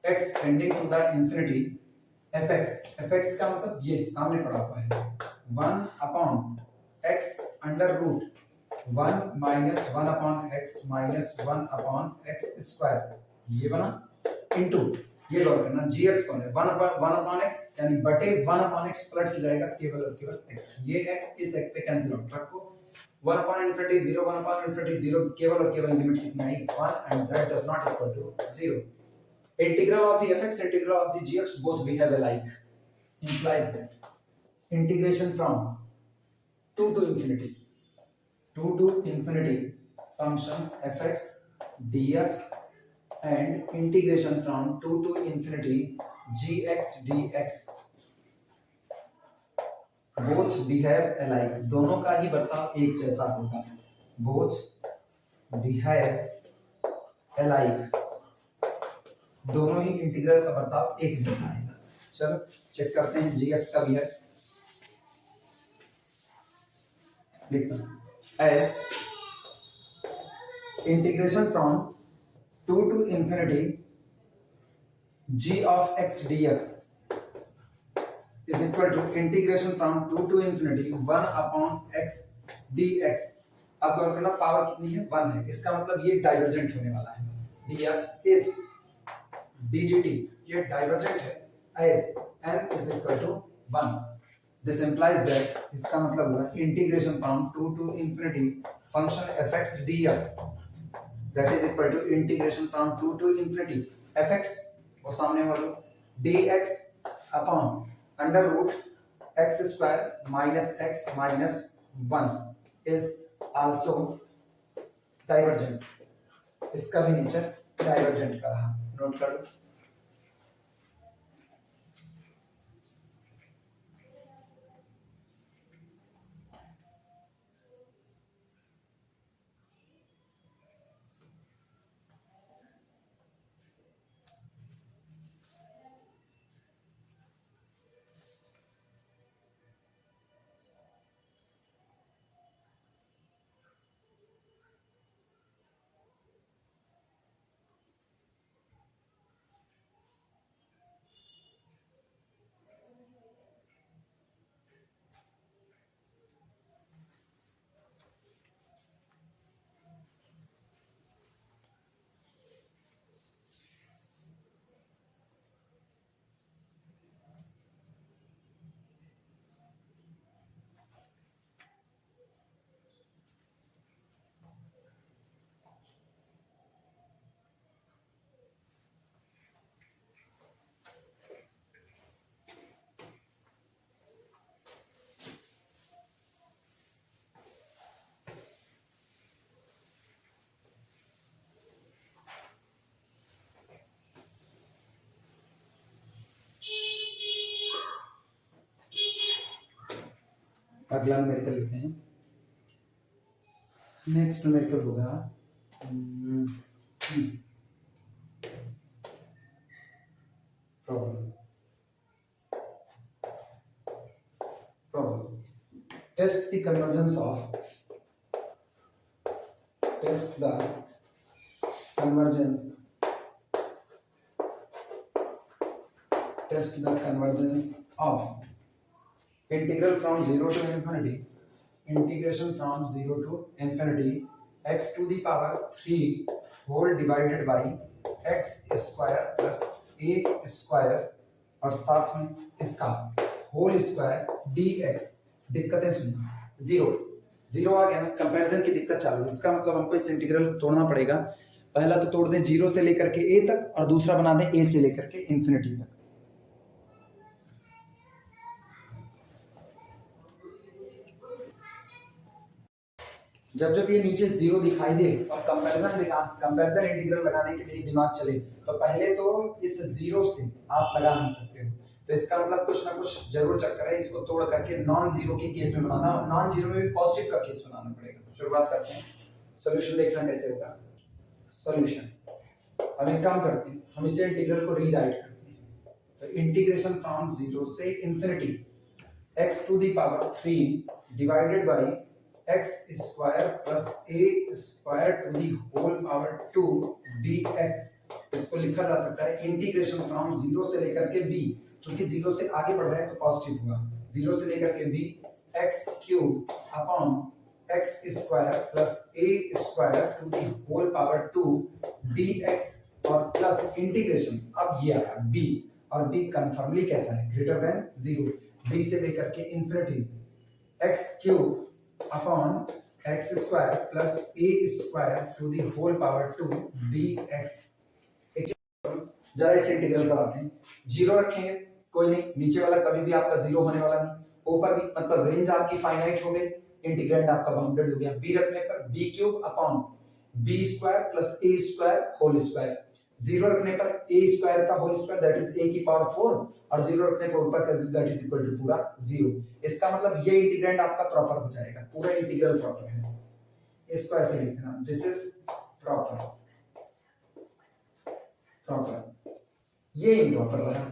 x tending to the infinity fx का मतलब ये सामने पड़ा हुआ है 1/x under root 1 minus 1/x minus 1/x square ये बना इनटू ये गौर करना gx कौन है 1/x यानी बटे 1/x पलट की जाएगा केवल और केवल x। ये x इस x से कैंसिल आउट रखो 1/infinity 0 1/infinity 0 केवल और केवल लिमिट कितनी आई 1 and that does not equal to 0। Integral of the fx, integral of the gx both behave alike. Implies that integration from 2 to infinity function fx dx and integration from 2 to infinity gx dx both behave alike. दोनों का ही बर्ताव एक जैसा होगा। Both behave alike. दोनों ही integral का बर्ताव एक जैसा आएगा। चलो चेक करते हैं gx का भी है लिखना as integration from 2 to infinity g of x dx is equal to integration from 2 to infinity 1/x dx। अब गौर करना पावर कितनी है 1 है, इसका मतलब ये डाइवर्जेंट होने वाला है। dx is dgt ये डाइवर्जेंट है as n is equal to 1। This implies that इसका मतलब हुआ integration from 2 to infinity function fx dx that is equal to integration from 2 to infinity fx वो सामने वाला dx upon under root x square minus x minus 1 is also divergent. इसका भी nature divergent का रहा, नोट कर लो। अगला numerical लिखते हैं। नेक्स्ट न्यूमेरिकल होगा problem test the convergence of integral from 0 to infinity x to the power 3 whole divided by x square plus a square और साथ में इसका होल स्क्वायर dx। दिक्कतें सुनिए, जीरो आ गया ना, कंपैरिजन की दिक्कत चालू। इसका मतलब हमको इस इंटीग्रल को तोड़ना पड़ेगा। पहला तो तोड़ दें 0 से लेकर के a तक और दूसरा बना दें a से लेकर के इंफिनिटी तक। जब ये नीचे 0 दिखाई दे और कंपैरिजन इंटीग्रल लगाने के लिए दिमाग चले तो पहले तो इस 0 से आप लगा नहीं सकते हो, तो इसका मतलब कुछ ना कुछ जरूर चक्कर है, इसको तोड़ करके नॉन जीरो के केस में बनाना, और नॉन जीरो में भी पॉजिटिव का केस बनाना पड़ेगा। तो शुरुआत करते हैं, सॉल्यूशन देखना कैसे होगा। सॉल्यूशन, अब एक काम करते हैं, हम इसे इंटीग्रल को रीराइट करते हैं। तो इंटीग्रेशन फ्रॉम जीरो से infinity x to the power 3 divided by x square plus a square to the whole power 2 dx, इसको लिखा जा सकता है इंटीग्रेशन फ्रॉम जीरो से लेकर के b, क्योंकि जीरो से आगे बढ़ रहे हैं तो पॉजिटिव होगा, जीरो से लेकर के b x cube upon x square plus a square to the whole power 2 dx, और प्लस इंटीग्रेशन, अब ये आया b, और b कन्फर्मली कैसा है, ग्रेटर देन जीरो, b से लेकर के infinity x cube upon x square plus a square to the whole power 2 dx। जरा इसे इंटीग्रल कराते हैं, जीरो रखेंगे कोई नहीं, नीचे वाला कभी भी आपका जीरो होने वाला नहीं, ऊपर भी मतलब रेंज आपकी फाइनाइट हो गई, इंटीग्रैंड आपका बाउंडेड हो गया, b रखने पर b cube upon b square plus a square whole square, zero रखने पर a स्क्वायर का whole square that is a की पावर 4, और जीरो रखने पर ऊपर का दैट इज इक्वल टू पूरा जीरो। इसका मतलब ये इंटीग्रैंड आपका प्रॉपर हो जाएगा, पूरा इंटीग्रल प्रॉपर है, इसको ऐसे लिखना, दिस इज प्रॉपर, प्रॉपर। ये इम्प्रॉपर रहा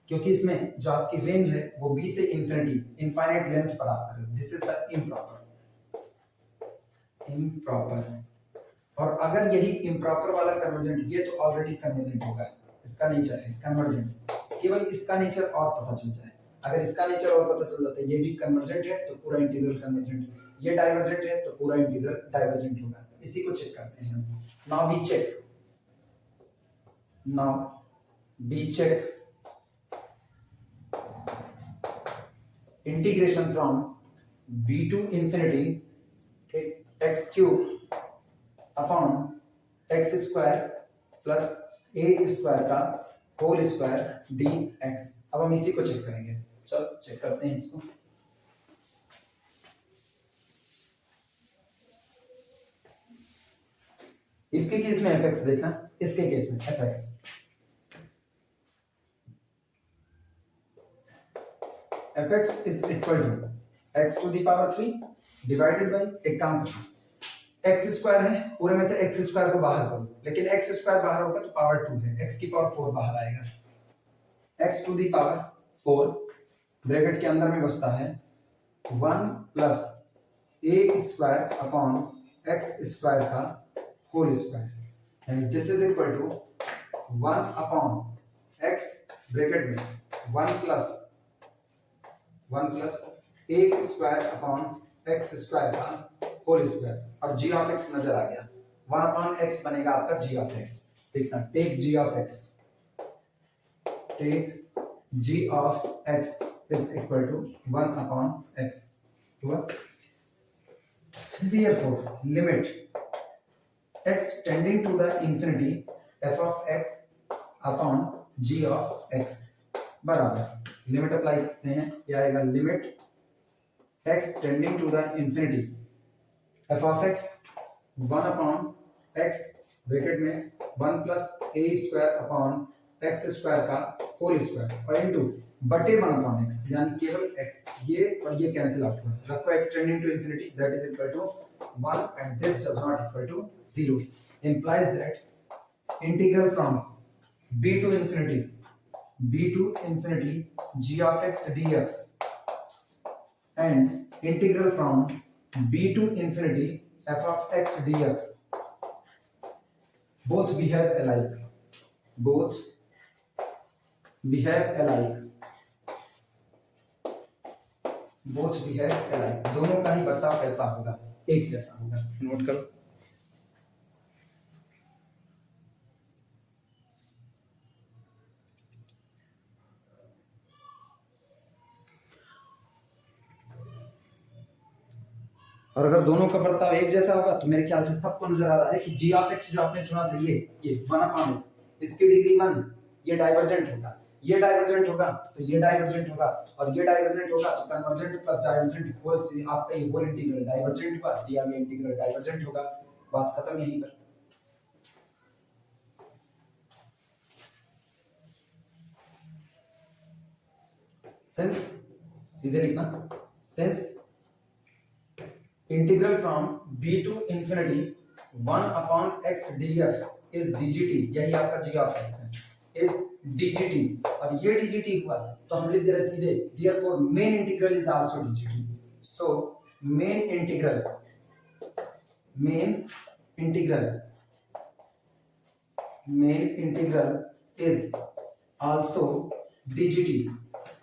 क्योंकि इसमें जो आपकी रेंज है वो b से इंफिनिटी इनफाइनाइट लेंथ पर आप कर रहे हो, this is the improper, improper. और अगर यही इम्प्रॉपर वाला कन्वर्जेंट, ये तो ऑलरेडी कन्वर्जेंट होगा, इसका नेचर है कन्वर्जेंट, केवल इसका नेचर और पता चल जाए, अगर इसका नेचर और पता चल जाता है, ये भी कन्वर्जेंट है तो पूरा इंटीग्रल कन्वर्जेंट, ये डाइवर्जेंट है तो पूरा इंटीग्रल डाइवर्जेंट होगा। इसी को चेक करते हैं हम, now we check, now we check integration from b to infinity x cube upon x square plus a square का होल स्क्वायर dx। अब हम इसी को चेक करेंगे, चलो चेक करते हैं इसको। इसके केस में fx देखना, इसके केस में fx, fx is equal to x to the power 3 divided bye, एक काम करना, x स्क्वायर है, पूरे में से x स्क्वायर को बाहर करो, लेकिन x स्क्वायर बाहर होगा तो पावर 2 है, x की पावर 4 बाहर आएगा, x to the power 4 bracket के अंदर में बचता है 1 plus a square upon x square का होल स्क्वायर, यानी this is equal to 1 upon x bracket में 1 plus a square upon x square का होल स्क्वायर, और g ऑफ x नजर आ गया, 1 अपॉन x बनेगा आपका g ऑफ x, देखना, take g of x, take g of x is equal to 1 upon x, हुआ, therefore limit x tending to the infinity f of x upon g of x बराबर, limit apply करते हैं, क्या आएगा, limit x tending to the infinity f of x 1 upon x bracket में 1 plus a square upon x square का whole square, और into बटे 1 upon x, यानी केवल x, ये और ये कैंसिल आउट हुआ, रखो x tending to infinity that is equal to 1 and this does not equal to 0, implies that integral from b to infinity g of x dx and integral from b to infinity f of x dx both behave alike, both behave alike, both behave alike, दोनों का ही बर्ताव कैसा होगा, एक जैसा होगा, note करो। और अगर दोनों का बर्ताव एक जैसा होगा तो मेरे ख्याल से सबको नजर आ रहा है कि g ऑफ x जो आपने चुना था, ये 1 अपॉन x, इसकी डिग्री 1, ये डाइवर्जेंट होगा, ये डाइवर्जेंट होगा तो ये डाइवर्जेंट होगा, और ये डाइवर्जेंट होगा तो कन्वर्जेंट प्लस डाइवर्जेंट इक्वल्स आपका ये होल इंटीग्रल डाइवर्जेंट हुआ, दिया गया इंटीग्रल डाइवर्जेंट होगा, बात खत्म यहीं पर। सिंस, सीधे लिखना, since integral from b to infinity 1 upon x dx is dgt, यही आपका g ऑफ x है, इज dgt, और ये dgt हुआ तो हम लिख दे रहे सीधे therefore main integral is also dgt. So main integral is also dgt.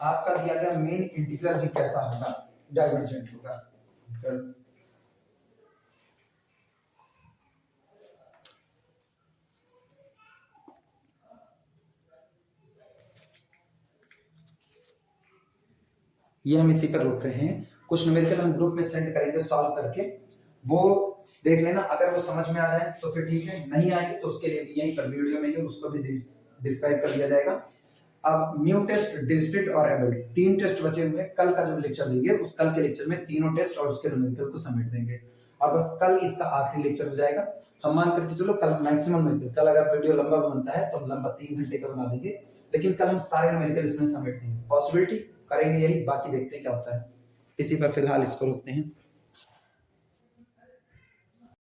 आपका दिया गया मेन इंटीग्रल भी कैसा होगा, डाइवर्जेंट होगा. ये हम इसी पर रुक रहे हैं. कुछ न्यूमेरिकल हम ग्रुप में सेंड करेंगे सॉल्व करके, वो देख लेना. अगर वो समझ में आ जाए तो फिर ठीक है, नहीं आएंगे तो उसके लिए भी यहीं पर वीडियो में ही उसको भी डिस्क्राइब कर दिया जाएगा. अब म्यू टेस्ट, डिस्क्रीट और एबल्ट, 3 टेस्ट बचे हुए. कल का जो लेक्चर देंगे उस कल के लेक्चर में तीनों टेस्ट और उसके न्यूमेरिकल को समेट देंगे, और बस कल इसका आखिरी लेक्चर हो जाएगा. हम मान करके चलो कल मैक्सिमम में, कल अगर वीडियो लंबा बनता है तो हम लंबा 3 घंटे का बना देंगे, लेकिन कल हम सारे न्यूमेरिकल इसमें समेट देंगे. पॉसिबिलिटी करेंगे यही, बाकी देखते हैं क्या होता है. इसी पर फिलहाल इसको रोकते हैं.